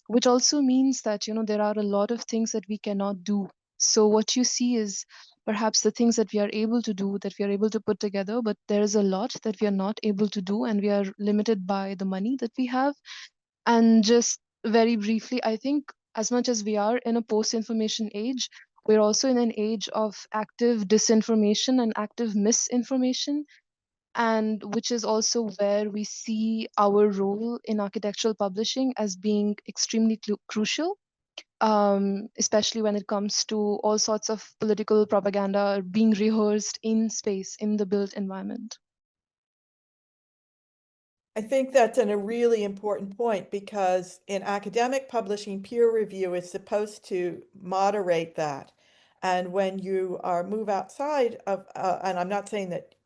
Speaker 4: which also means that, there are a lot of things that we cannot do. So what you see is perhaps the things that we are able to do, that we are able to put together, but there is a lot that we are not able to do, and we are limited by the money that we have. And just very briefly, I think as much as we are in a post-information age, we're also in an age of active disinformation and active misinformation, and which is also where we see our role in architectural publishing as being extremely crucial, especially when it comes to all sorts of political propaganda being rehearsed in space, in the built environment.
Speaker 7: I think that's a really important point, because in academic publishing, peer review is supposed to moderate that. And when you move outside of, and I'm not saying that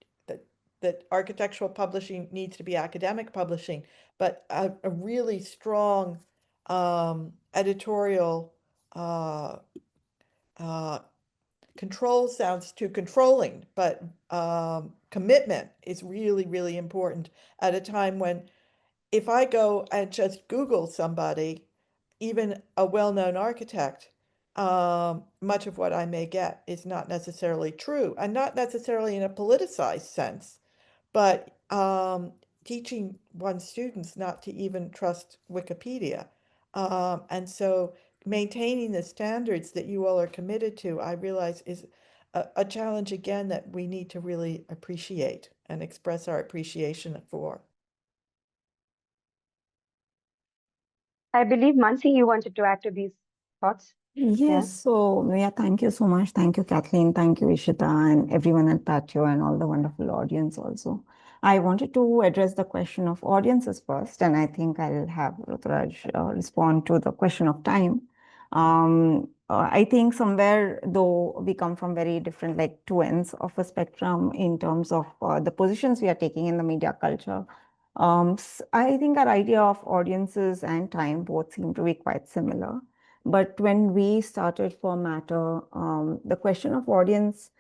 Speaker 7: architectural publishing needs to be academic publishing, but a really strong editorial control sounds too controlling, but commitment is really, really important at a time when, if I go and just Google somebody, even a well-known architect, much of what I may get is not necessarily true, and not necessarily in a politicized sense, but teaching one's students not to even trust Wikipedia. And so maintaining the standards that you all are committed to, I realize, is a challenge again that we need to really appreciate and express our appreciation for.
Speaker 5: I believe, Manasi, you wanted to add to these thoughts?
Speaker 8: Yes,
Speaker 5: Yeah.
Speaker 8: so yeah, thank you so much. Thank you, Kathleen. Thank you, Ishita, and everyone at PATIO, and all the wonderful audience also. I wanted to address the question of audiences first, and I think I'll have Ruturaj respond to the question of time. I think somewhere, though we come from very different, like two ends of a spectrum in terms of the positions we are taking in the media culture. I think our idea of audiences and time both seem to be quite similar. But when we started for Matter, the question of audience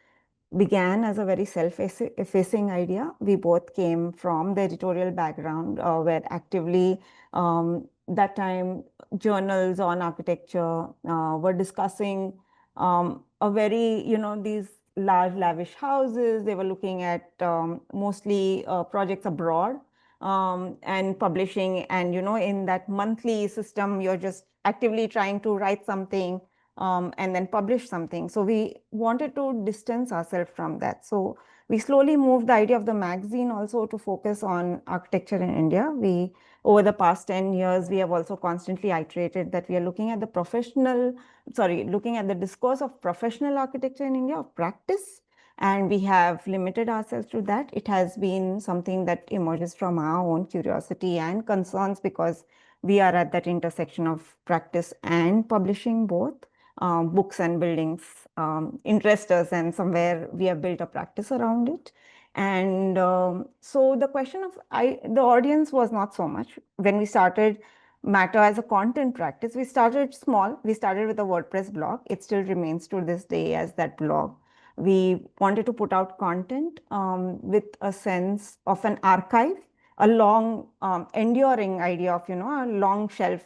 Speaker 8: began as a very self-effacing idea. We both came from the editorial background, where actively that time journals on architecture were discussing a very, these large lavish houses. They were looking at mostly projects abroad and publishing. And, in that monthly system, you're just actively trying to write something and then publish something. So we wanted to distance ourselves from that. So we slowly moved the idea of the magazine also to focus on architecture in India. Over the past 10 years, we have also constantly iterated that we are looking at looking at the discourse of professional architecture in India, of practice, and we have limited ourselves to that. It has been something that emerges from our own curiosity and concerns, because we are at that intersection of practice and publishing both. Books and buildings interest us, and somewhere we have built a practice around it. And so the question of the audience was not so much. When we started Matter as a content practice, we started small. We started with a WordPress blog. It still remains to this day as that blog. We wanted to put out content with a sense of an archive, a long enduring idea of, a long shelf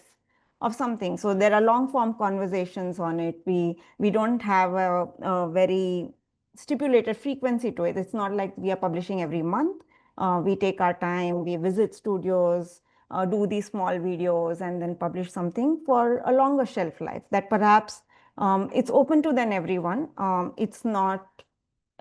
Speaker 8: of something. So there are long form conversations on it. We don't have a very stipulated frequency to it. It's not like we are publishing every month. We take our time, we visit studios, do these small videos, and then publish something for a longer shelf life that perhaps it's open to then everyone. It's not,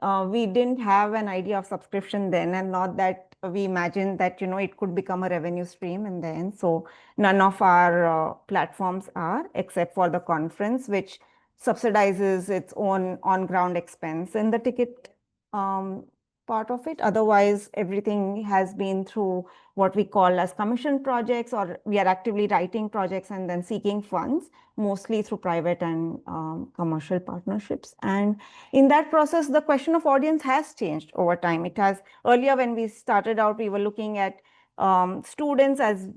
Speaker 8: we didn't have an idea of subscription then, and not that we imagined that, it could become a revenue stream in the end. So none of our platforms are, except for the conference, which subsidizes its own on-ground expense in the ticket part of it. Otherwise, everything has been through what we call as commission projects, or we are actively writing projects and then seeking funds, mostly through private and commercial partnerships. And in that process, the question of audience has changed over time. It has, earlier when we started out, we were looking at students, as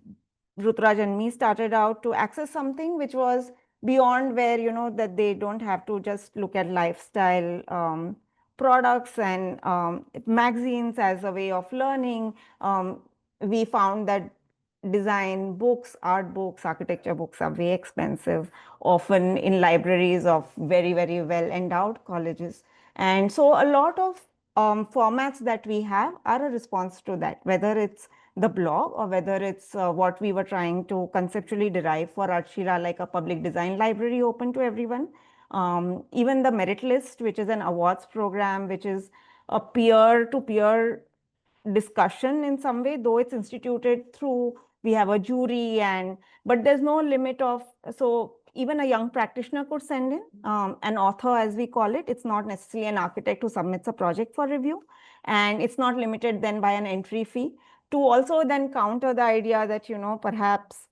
Speaker 8: Ruturaj and me started out, to access something which was beyond, where, that they don't have to just look at lifestyle products and magazines as a way of learning. We found that design books, art books, architecture books are very expensive, often in libraries of very, very well endowed colleges. And so a lot of formats that we have are a response to that, whether it's the blog or whether it's what we were trying to conceptually derive for Artshira, like a public design library open to everyone. Even the merit list, which is an awards program, which is a peer-to-peer discussion in some way, though it's instituted through, we have a jury, but there's no limit of, so even a young practitioner could send in an author, as we call it. It's not necessarily an architect who submits a project for review, and it's not limited then by an entry fee. To also then counter the idea that, perhaps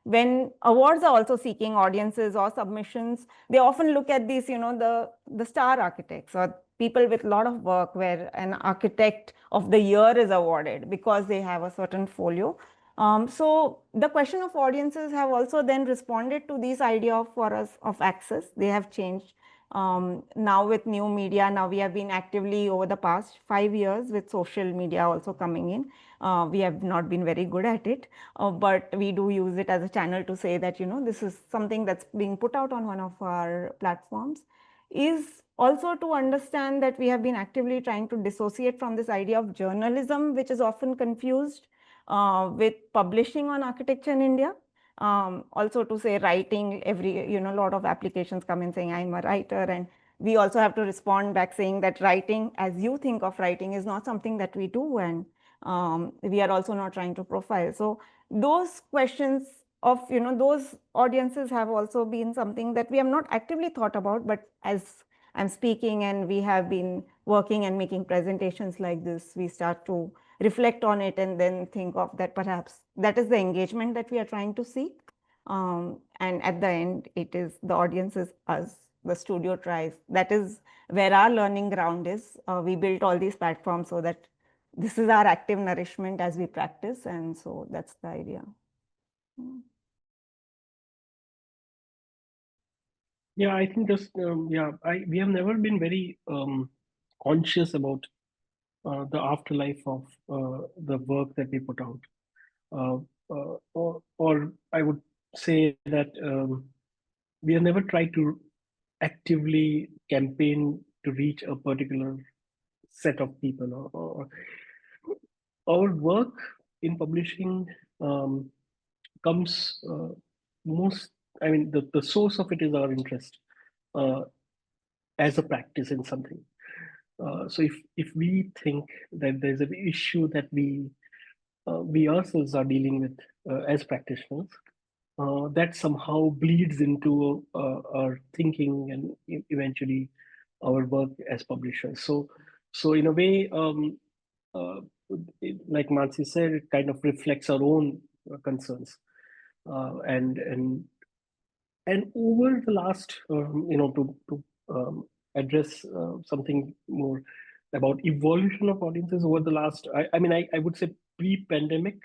Speaker 8: when awards are also seeking audiences or submissions, they often look at these, the star architects or people with a lot of work, where an architect of the year is awarded because they have a certain folio. So the question of audiences have also then responded to this idea for us of access. They have changed. Now with new media, now we have been actively over the past 5 years with social media also coming in. We have not been very good at it, but we do use it as a channel to say that, this is something that's being put out on one of our platforms, is also to understand that we have been actively trying to dissociate from this idea of journalism, which is often confused with publishing on architecture in India. Also to say writing, a lot of applications come in saying I'm a writer, and we also have to respond back saying that writing, as you think of writing, is not something that we do, and we are also not trying to profile. So those questions of, those audiences have also been something that we have not actively thought about, but as I'm speaking and we have been working and making presentations like this, we start to reflect on it and then think of that perhaps that is the engagement that we are trying to seek. And at the end, it is the audience is us, the studio tries. That is where our learning ground is. We built all these platforms so that this is our active nourishment as we practice. And so that's the idea.
Speaker 6: Yeah, I think just, we have never been very conscious about the afterlife of the work that we put out. Or I would say that we have never tried to actively campaign to reach a particular set of people. Or our work in publishing comes the source of it is our interest as a practice in something. So if we think that there's an issue that we ourselves are dealing with as practitioners, that somehow bleeds into our thinking and eventually our work as publishers. So in a way, like Manasi said, it kind of reflects our own concerns, and over the last, to address something more about evolution of audiences over the last, I would say pre-pandemic,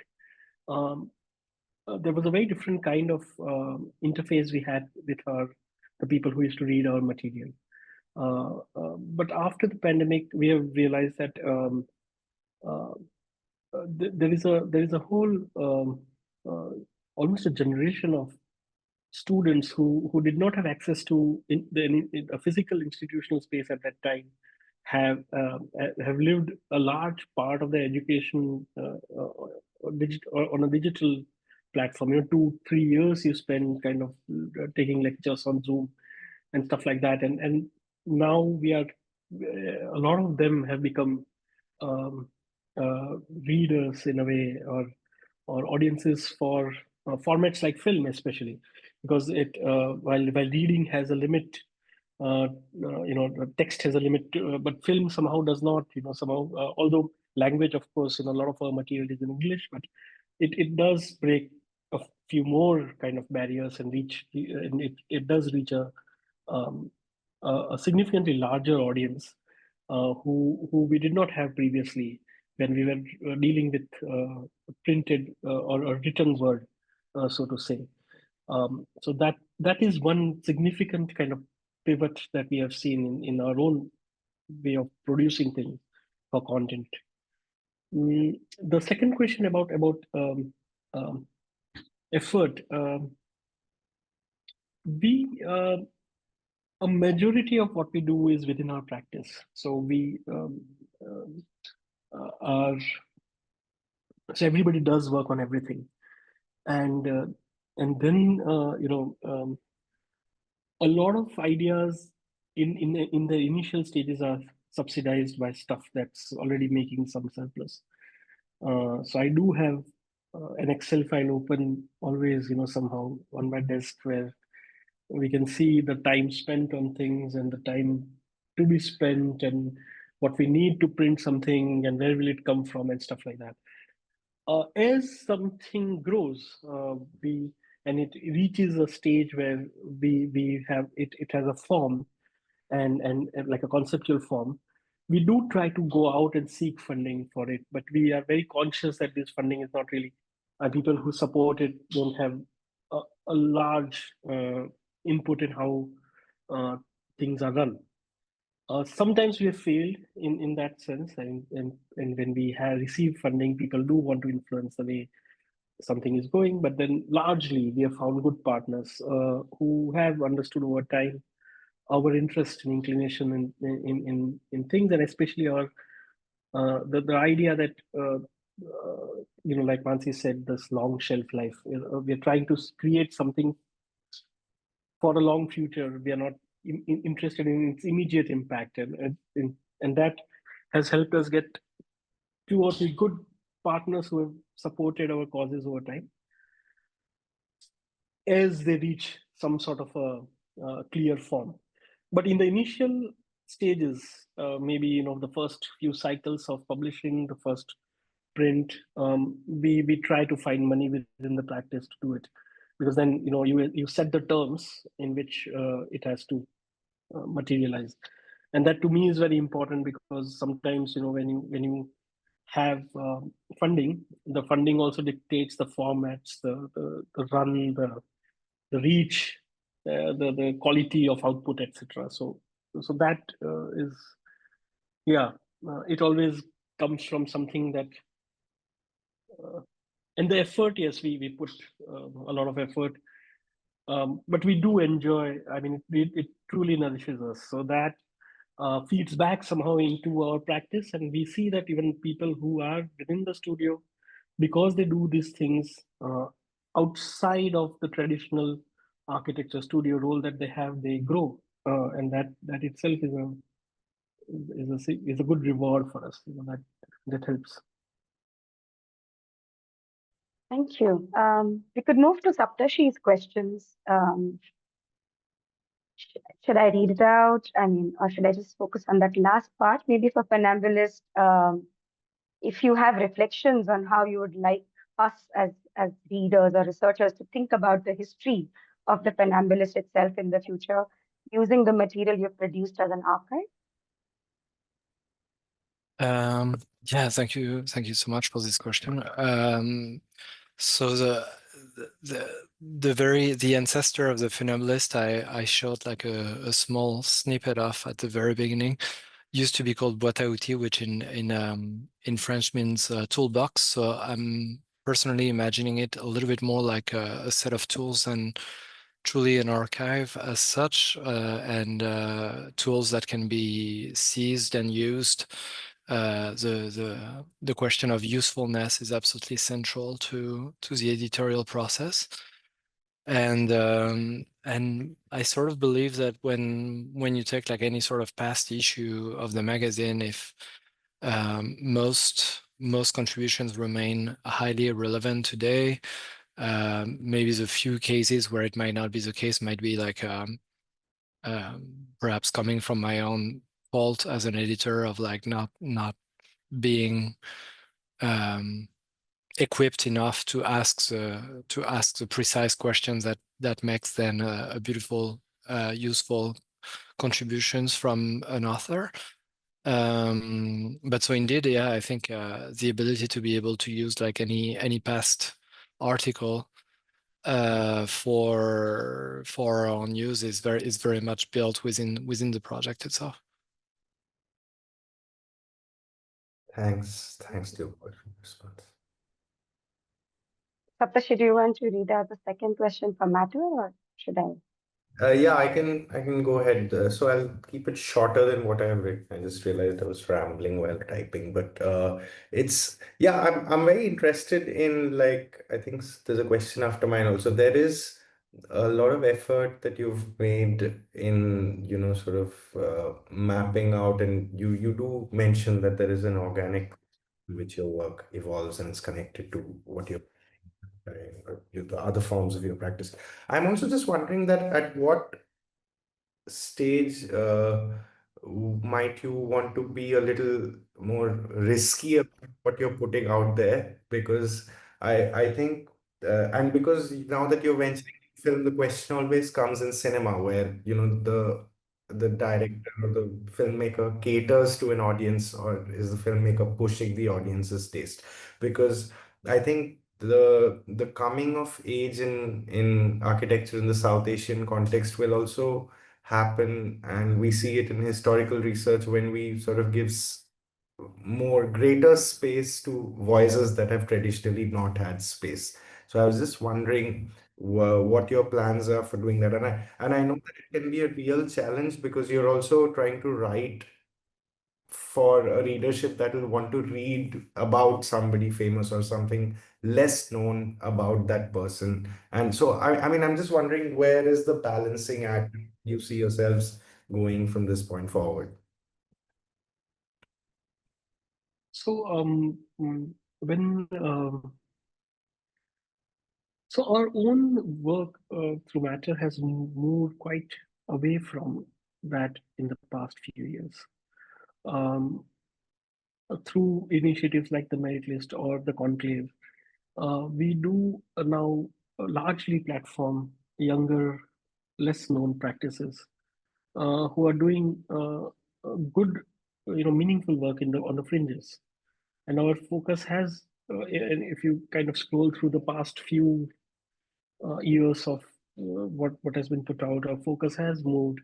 Speaker 6: there was a very different kind of interface we had with the people who used to read our material. But after the pandemic, we have realized that there is a whole almost a generation of students who did not have access to a physical institutional space at that time have lived a large part of their education on a digital platform. 2-3 years you spend kind of taking lectures on Zoom and stuff like that, and now we are a lot of them have become readers in a way, or audiences for formats like film, especially because it while reading has a limit, text has a limit, but film somehow does not. Somehow, although language, of course, a lot of our material is in English, but it does break a few more kind of barriers and it does reach a significantly larger audience who we did not have previously when we were dealing with printed or written word, so to say. So that is one significant kind of pivot that we have seen in our own way of producing things for content. The second question about effort, a majority of what we do is within our practice. So we so everybody does work on everything, and then a lot of ideas in the initial stages are subsidized by stuff that's already making some surplus. So I do have an Excel file open always, somehow on my desk, where we can see the time spent on things and the time to be spent and what we need to print something and where will it come from and stuff like that. As something grows, and it reaches a stage where we have it has a form and like a conceptual form, we do try to go out and seek funding for it, but we are very conscious that this funding is not really people who support it don't have a large input in how things are run. Sometimes we have failed in that sense, and when we have received funding, people do want to influence the way something is going, but then largely we have found good partners who have understood over time our interest and inclination in things, and especially our the idea that like Manasi said, this long shelf life. We're trying to create something for a long future. We are not interested in its immediate impact, and that has helped us get 2 or 3 good partners who have supported our causes over time as they reach some sort of a clear form. But in the initial stages, maybe the first few cycles of publishing, the first print, we try to find money within the practice to do it, because then you set the terms in which it has to materialize, and that to me is very important, because sometimes when you have funding, the funding also dictates the formats, the run, the reach, the quality of output, etc. So that is Yeah, it always comes from something that, and the effort, yes, we put a lot of effort, but we do enjoy, I mean, it truly nourishes us. So that feeds back somehow into our practice. And we see that even people who are within the studio, because they do these things outside of the traditional architecture studio role that they have, they grow. And that itself is a good reward for us. That helps.
Speaker 5: Thank you. We could move to Saptashi's questions. Should I read it out? I mean, or should I just focus on that last part? Maybe for Funambulist, if you have reflections on how you would like us as readers or researchers to think about the history of the Funambulist itself in the future, using the material you've produced as an archive.
Speaker 3: Yeah, thank you so much for this question. So the ancestor of the Funambulist I showed like a small snippet of at the very beginning used to be called boîte à outils, which in French means toolbox. So I'm personally imagining it a little bit more like a set of tools and truly an archive as such, and tools that can be seized and used. The question of usefulness is absolutely central to the editorial process, and I sort of believe that when you take like any sort of past issue of the magazine, if most contributions remain highly relevant today, maybe the few cases where it might not be the case might be like perhaps coming from my own fault as an editor of like not being equipped enough to ask the precise questions that makes then a beautiful, useful contributions from an author. But so indeed, yeah, I think the ability to be able to use like any past article for our own use is very much built within the project itself.
Speaker 1: Thanks, Léopold, for your response.
Speaker 5: Saptashi, do you want to read out the second question for Matter, or should I?
Speaker 1: Yeah, I can go ahead. So I'll keep it shorter than what I have written. I just realized I was rambling while typing, but I'm very interested in, like, I think there's a question after mine also. There is a lot of effort that you've made in, sort of mapping out, and you do mention that there is an organic which your work evolves and it's connected to what you're doing, or the other forms of your practice. I'm also just wondering that at what stage might you want to be a little more risky about what you're putting out there? Because I think, and because now that you're venturing into film, the question always comes in cinema, where the director or the filmmaker caters to an audience, or is the filmmaker pushing the audience's taste? Because I think the coming of age in architecture in the South Asian context will also happen, and we see it in historical research when we sort of gives more greater space to voices that have traditionally not had space. So I was just wondering what your plans are for doing that, and I know that it can be a real challenge because you're also trying to write for a readership that will want to read about somebody famous or something less known about that person. And so, I mean, I'm just wondering, where is the balancing act you see yourselves going from this point forward?
Speaker 6: So so our own work through Matter has moved quite away from that in the past few years. Through initiatives like the Merit List or the Conclave, we do now largely platform younger, less known practices who are doing good, meaningful work on the fringes. And our focus has, and if you kind of scroll through the past few years of what has been put out, our focus has moved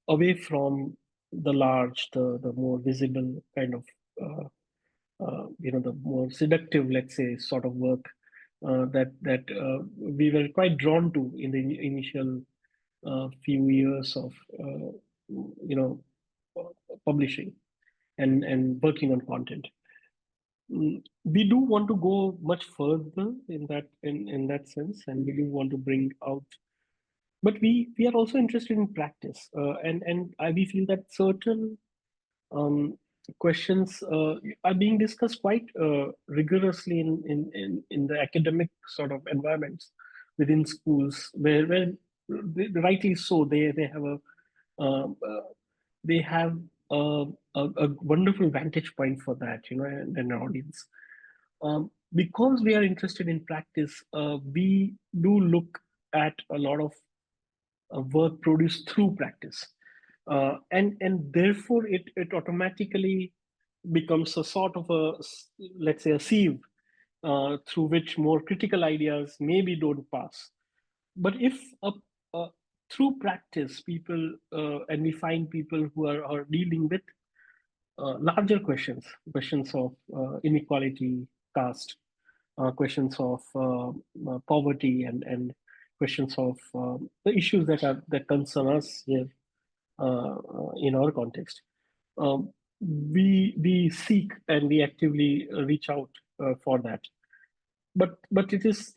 Speaker 6: away from the large, the more visible kind of, the more seductive, let's say, sort of work that we were quite drawn to in the initial few years of, publishing and working on content. We do want to go much further in that sense, and we do want to bring out. But we are also interested in practice, and we feel that certain questions are being discussed quite rigorously in the academic sort of environments within schools, where rightly so they have a wonderful vantage point for that, and an audience. Because we are interested in practice, we do look at a lot of work produced through practice. And therefore it automatically becomes a sort of let's say, a sieve through which more critical ideas maybe don't pass. But if through practice people, and we find people who are dealing with larger questions of inequality, caste, questions of poverty, and questions of the issues that concern us here in our context. We seek and we actively reach out for that. But it is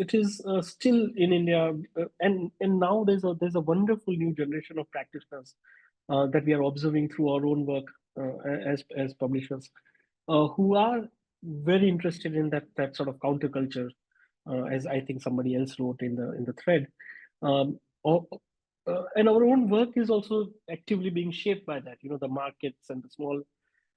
Speaker 6: still in India, and now there's a wonderful new generation of practitioners that we are observing through our own work as publishers, who are very interested in that sort of counterculture, as I think somebody else wrote in the thread. And our own work is also actively being shaped by that. The markets and the small,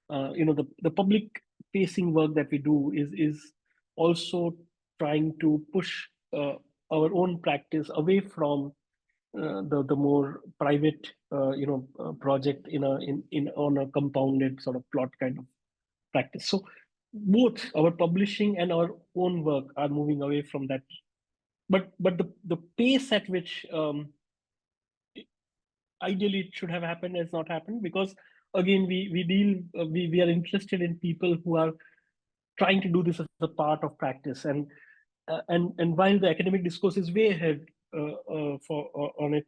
Speaker 6: the public facing work that we do is also trying to push our own practice away from the more private, project on a compounded sort of plot kind of practice. So both our publishing and our own work are moving away from that. But the pace at which ideally it should have happened has not happened, because again we are interested in people who are trying to do this as a part of practice, and while the academic discourse is way ahead on it,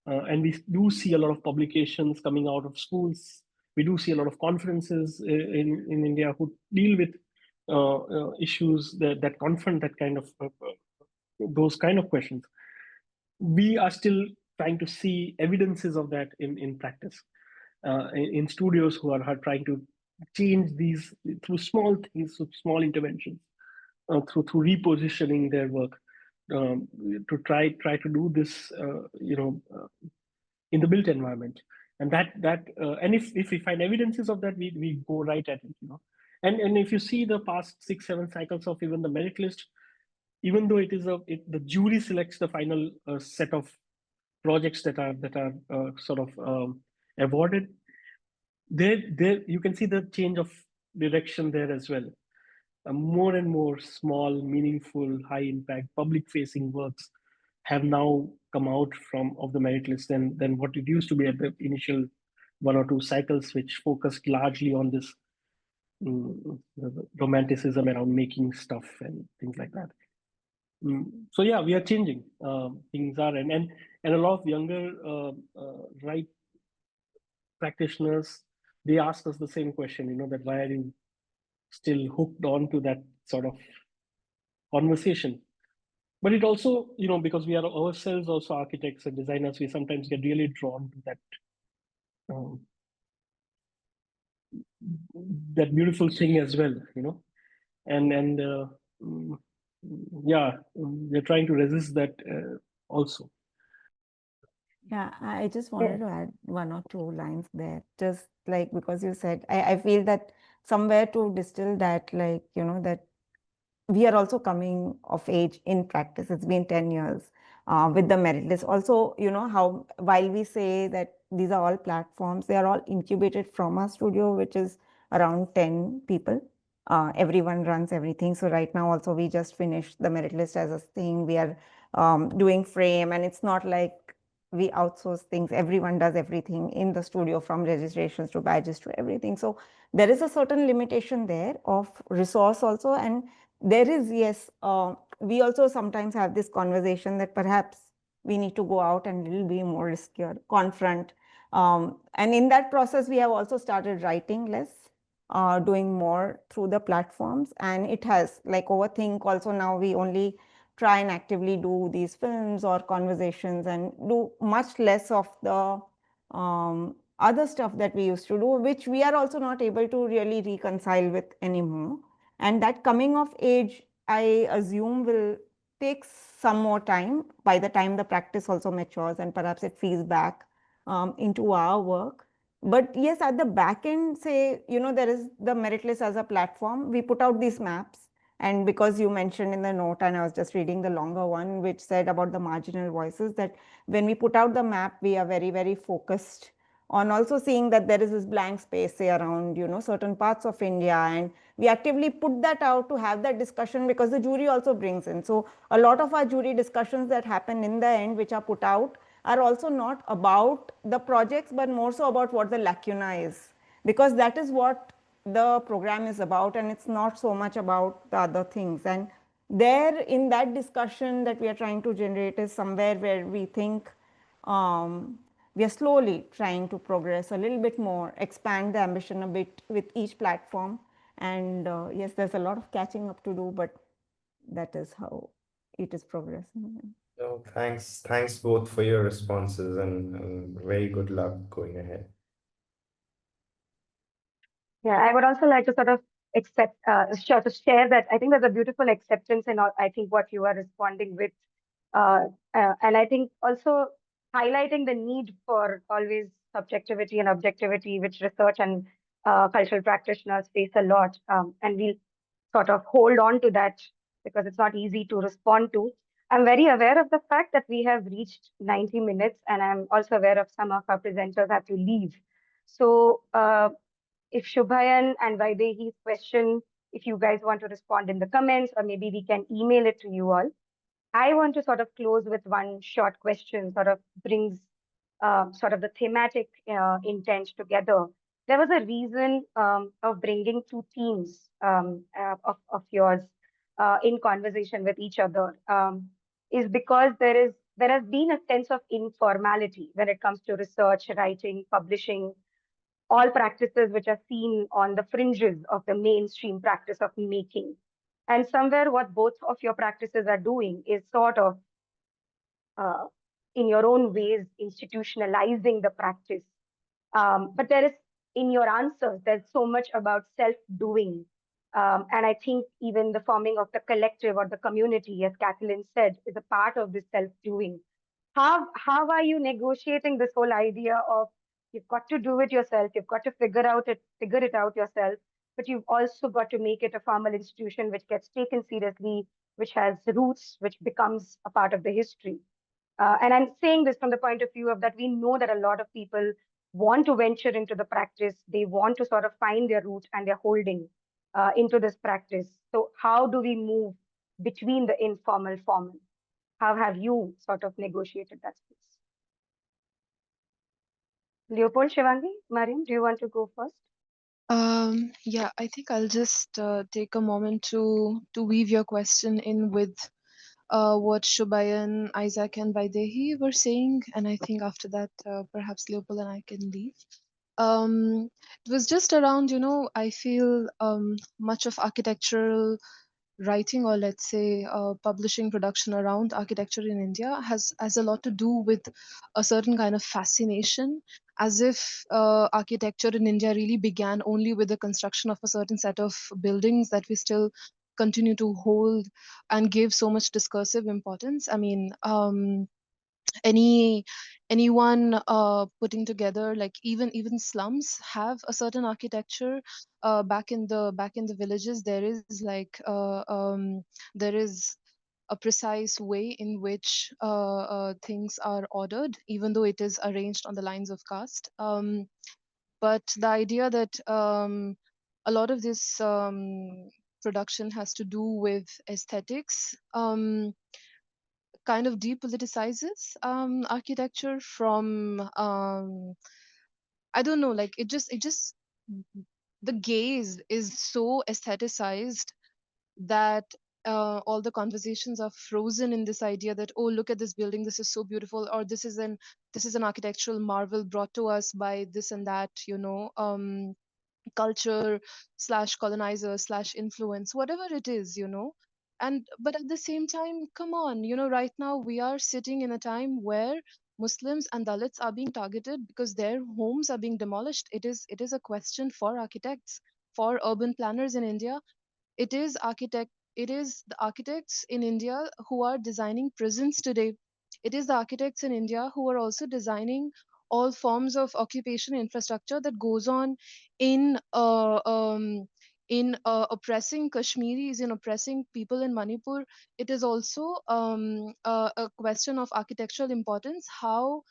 Speaker 6: and we do see a lot of publications coming out of schools, we do see a lot of conferences in India who deal with issues that confront that kind of those kind of questions. We are still trying to see evidences of that in practice, in studios who are trying to change these through small things, through small interventions, through repositioning their work, to try to do this, in the built environment. And and if we find evidences of that, we go right at it, And if you see the past 6-7 cycles of even the merit list, even though the jury selects the final set of projects that are sort of awarded, there you can see the change of direction there as well. More and more small, meaningful, high impact, public facing works have now come out of the merit list than what it used to be at the initial 1 or 2 cycles, which focused largely on this romanticism around making stuff and things like that. So yeah, we are changing. Things are, and a lot of younger right practitioners, they ask us the same question, that why are you still hooked on to that sort of conversation? But it also, because we are ourselves also architects and designers, we sometimes get really drawn to that beautiful thing as well, and yeah, we're trying to resist that also.
Speaker 8: Yeah, I just wanted to add 1 or 2 lines there, just like, because you said, I feel that somewhere to distill that, like, that we are also coming of age in practice. It's been 10 years with the merit list. Also, how while we say that these are all platforms, they are all incubated from our studio, which is around 10 people. Everyone runs everything. So right now also we just finished the merit list as a thing. We are doing frame, and it's not like we outsource things. Everyone does everything in the studio, from registrations to badges to everything. So there is a certain limitation there of resource also. And there is, yes, we also sometimes have this conversation that perhaps we need to go out and little be more riskier, confront. And in that process, we have also started writing less, doing more through the platforms. And it has, like Overthink also, now we only try and actively do these films or conversations and do much less of the other stuff that we used to do, which we are also not able to really reconcile with anymore. And that coming of age, I assume, will take some more time by the time the practice also matures and perhaps it feeds back into our work. But yes, at the back end, say, there is the Meritless as a platform. We put out these maps. And because you mentioned in the note, and I was just reading the longer one, which said about the marginal voices, that when we put out the map, we are very, very focused on also seeing that there is this blank space, say, around, certain parts of India. And we actively put that out to have that discussion, because the jury also brings in. So a lot of our jury discussions that happen in the end, which are put out, are also not about the projects, but more so about what the lacuna is, because that is what the program is about, and it's not so much about the other things. And there, in that discussion that we are trying to generate, is somewhere where we think we are slowly trying to progress a little bit more, expand the ambition a bit with each platform. And yes, there's a lot of catching up to do, but that is how it is progressing.
Speaker 1: No, thanks both for your responses, and very good luck going ahead.
Speaker 5: Yeah, I would also like to sort of share that I think there's a beautiful acceptance in I think what you are responding with, and I think also highlighting the need for always subjectivity and objectivity, which research and cultural practitioners face a lot, and we'll sort of hold on to that because it's not easy to respond to. I'm very aware of the fact that we have reached 90 minutes, and I'm also aware of some of our presenters have to leave. So if Shubhayan and Vaidehi's question, if you guys want to respond in the comments, or maybe we can email it to you all. I want to sort of close with one short question, sort of brings sort of the thematic intent together. There was a reason of bringing two teams of yours in conversation with each other, is because there has been a sense of informality when it comes to research, writing, publishing, all practices which are seen on the fringes of the mainstream practice of making. And somewhere what both of your practices are doing is sort of, in your own ways, institutionalizing the practice. But there is, in your answers, there's so much about self-doing. And I think even the forming of the collective or the community, as Kathleen said, is a part of this self-doing. How are you negotiating this whole idea of you've got to do it yourself, you've got to figure it out yourself, but you've also got to make it a formal institution which gets taken seriously, which has roots, which becomes a part of the history. And I'm saying this from the point of view of that we know that a lot of people want to venture into the practice. They want to sort of find their root and their holding into this practice. So how do we move between the informal, formal? How have you sort of negotiated that space? Léopold, Shivangi, Mariam, do you want to go first?
Speaker 4: Yeah, I think I'll just take a moment to weave your question in with what Shubhayan, Isaac, and Vaidehi were saying, and I think after that, perhaps Léopold and I can leave. It was just around, I feel much of architectural writing, or let's say publishing production around architecture in India has a lot to do with a certain kind of fascination, as if architecture in India really began only with the construction of a certain set of buildings that we still continue to hold and give so much discursive importance. I mean, anyone putting together, like even slums have a certain architecture. Back in the villages, there is like there is a precise way in which things are ordered, even though it is arranged on the lines of caste. But the idea that a lot of this production has to do with aesthetics kind of depoliticizes architecture from I don't know, like it just the gaze is so aestheticized that all the conversations are frozen in this idea that, oh, look at this building, this is so beautiful, or this is an architectural marvel brought to us by this and that, culture / colonizer / influence, whatever it is, and but at the same time, come on, right now we are sitting in a time where Muslims and Dalits are being targeted because their homes are being demolished. It is a question for architects, for urban planners in India. It is the architects in India who are designing prisons today. It is the architects in India who are also designing all forms of occupation infrastructure that goes on in oppressing Kashmiris, in oppressing people in Manipur. It is also a question of architectural importance, how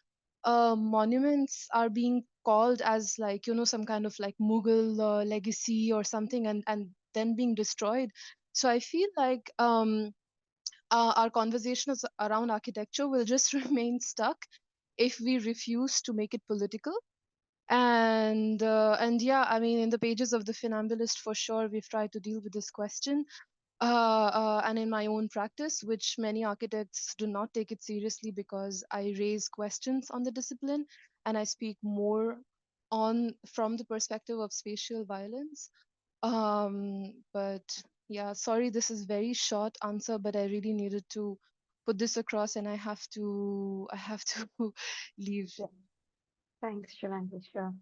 Speaker 4: monuments are being called as, like, some kind of like Mughal legacy or something, and then being destroyed. So I feel like our conversations around architecture will just remain stuck if we refuse to make it political. And yeah, I mean, in the pages of the Funambulist, for sure, we've tried to deal with this question. And in my own practice, which many architects do not take it seriously, because I raise questions on the discipline and I speak more from the perspective of spatial violence. But yeah, sorry, this is very short answer, but I really needed to put this across, and I have to leave.
Speaker 5: Yeah. Thanks, Shivangi. Sure.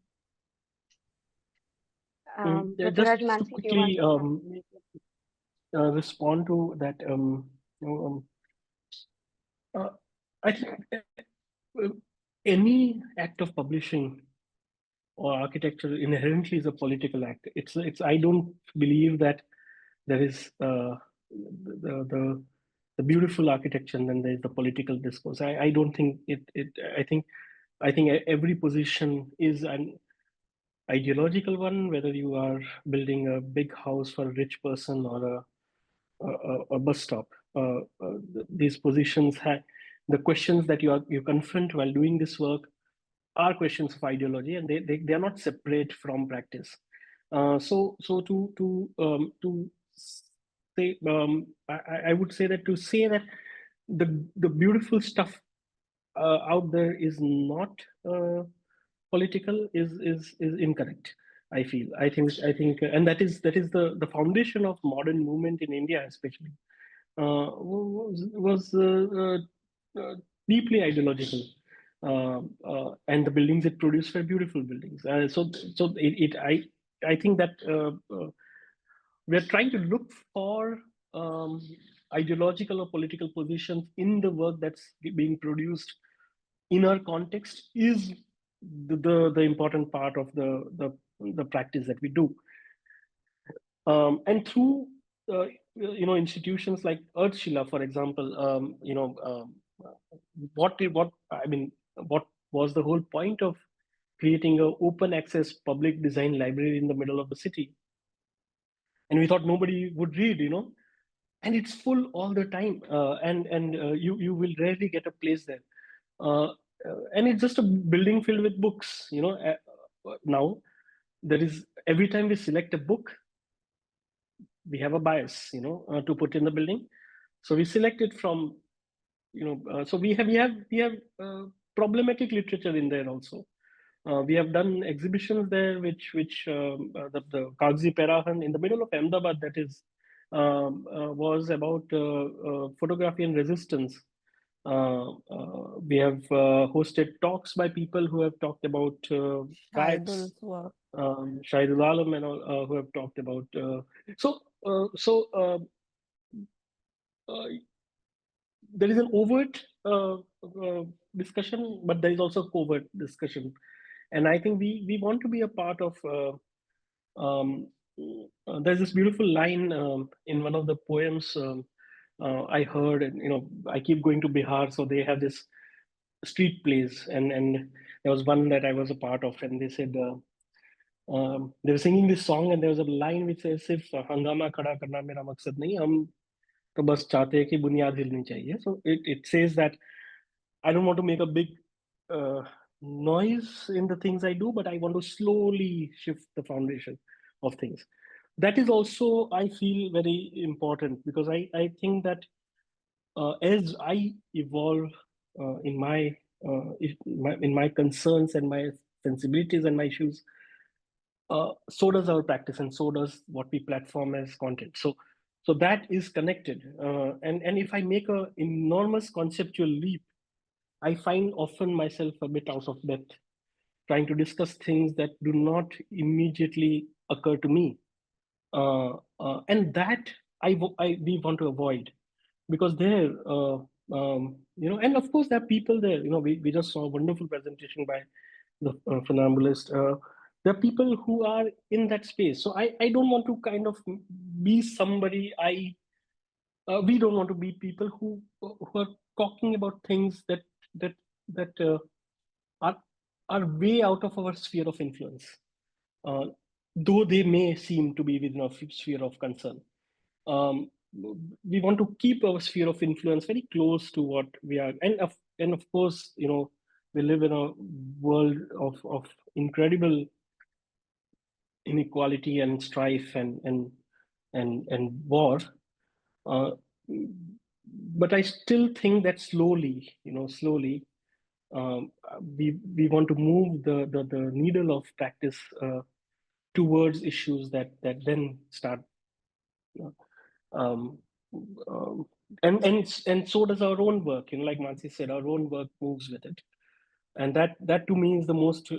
Speaker 6: Just
Speaker 5: Ruturaj,
Speaker 6: to
Speaker 5: Mansi, do you want
Speaker 6: quickly respond to that, I think any act of publishing or architecture inherently is a political act. It's. I don't believe that there is the beautiful architecture and then there's the political discourse. I don't think it. I think every position is an ideological one, whether you are building a big house for a rich person or a bus stop. These positions have the questions that you confront while doing this work are questions of ideology, and they are not separate from practice. So to say, I would say that to say that the beautiful stuff out there is not political is incorrect. I feel. I think, and that is the foundation of modern movement in India, especially, was deeply ideological, and the buildings it produced were beautiful buildings. I think that we're trying to look for ideological or political positions in the work that's being produced in our context is the important part of the practice that we do. And through institutions like Earthshila, for example, what was the whole point of creating an open access public design library in the middle of the city? And we thought nobody would read, and it's full all the time, and you will rarely get a place there, and it's just a building filled with books. Now there is, every time we select a book, we have a bias, to put in the building. So we select it from, so we have problematic literature in there also. We have done exhibitions there, which the Kagzi Perahan in the middle of Ahmedabad, that is, was about photography and resistance. We have hosted talks by people who have talked about riots, Shahidul Alam and all, who have talked about. There is an overt discussion, but there is also covert discussion, and I think we want to be a part of. There's this beautiful line in one of the poems I heard, and I keep going to Bihar, so they have this street plays, and there was one that I was a part of, and they said they were singing this song, and there was a line which says, "Sirf hangama khada karna mera maqsad nahi, hum तो बस चाहते हैं कि बुनियाद हिलनी चाहिए. So it says that I don't want to make a big noise in the things I do, but I want to slowly shift the foundation of things. That is also, I feel, very important, because I think that as I evolve in my concerns and my sensibilities and my issues, so does our practice, and so does what we platform as content. So that is connected. And if I make an enormous conceptual leap, I find often myself a bit out of depth, trying to discuss things that do not immediately occur to me. And that we want to avoid, because there, and of course there are people there. We just saw a wonderful presentation by the Funambulist. There are people who are in that space. So I don't want to kind of be somebody. We don't want to be people who are talking about things that are way out of our sphere of influence, though they may seem to be within our sphere of concern. We want to keep our sphere of influence very close to what we are, and of course, we live in a world of incredible inequality and strife and war. But I still think that slowly, we want to move the needle of practice towards issues that then start, um, um, and so does our own work. Like Manasi said, our own work moves with it, and that to me is the most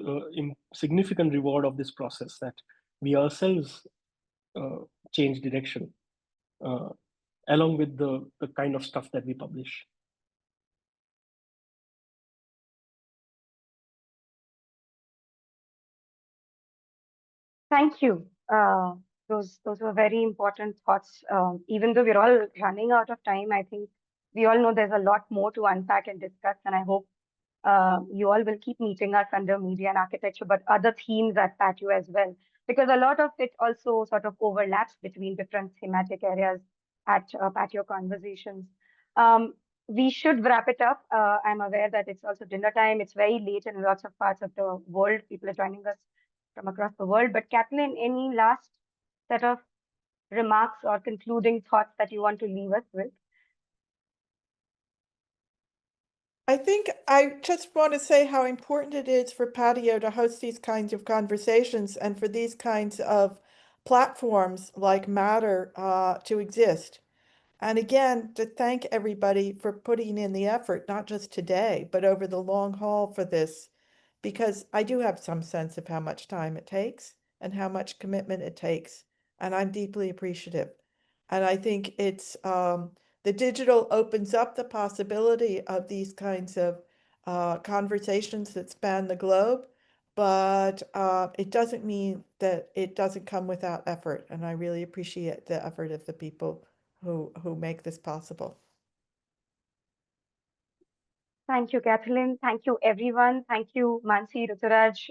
Speaker 6: significant reward of this process, that we ourselves change direction along with the kind of stuff that we publish.
Speaker 5: Thank you. Those were very important thoughts. Even though we're all running out of time, I think we all know there's a lot more to unpack and discuss, and I hope you all will keep meeting us under media and architecture, but other themes at PATIO as well, because a lot of it also sort of overlaps between different thematic areas at PATIO Conversations. We should wrap it up. I'm aware that it's also dinner time. It's very late in lots of parts of the world. People are joining us from across the world. But Kathleen, any last set of remarks or concluding thoughts that you want to leave us with?
Speaker 7: I think I just want to say how important it is for PATIO to host these kinds of conversations and for these kinds of platforms like Matter to exist. And again, to thank everybody for putting in the effort, not just today, but over the long haul for this, because I do have some sense of how much time it takes and how much commitment it takes. And I'm deeply appreciative. And I think it's the digital opens up the possibility of these kinds of conversations that span the globe, but it doesn't mean that it doesn't come without effort. And I really appreciate the effort of the people who make this possible.
Speaker 5: Thank you, Kathleen. Thank you, everyone. Thank you, Manasi, Ruturaj,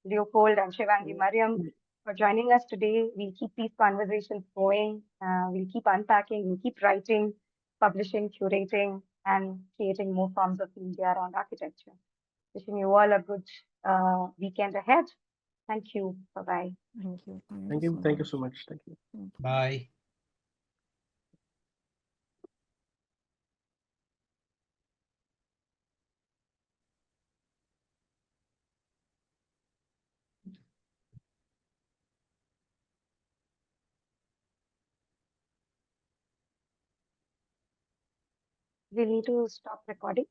Speaker 5: Léopold, and Shivangi, Mariam, for joining us today. We'll keep these conversations going. We'll keep unpacking, we'll keep writing, publishing, curating, and creating more forms of media around architecture. Wishing you all a good weekend ahead. Thank you. Bye-bye.
Speaker 8: Thank you.
Speaker 6: Thank you so much. Thank you.
Speaker 9: Bye.
Speaker 5: We need to stop recording.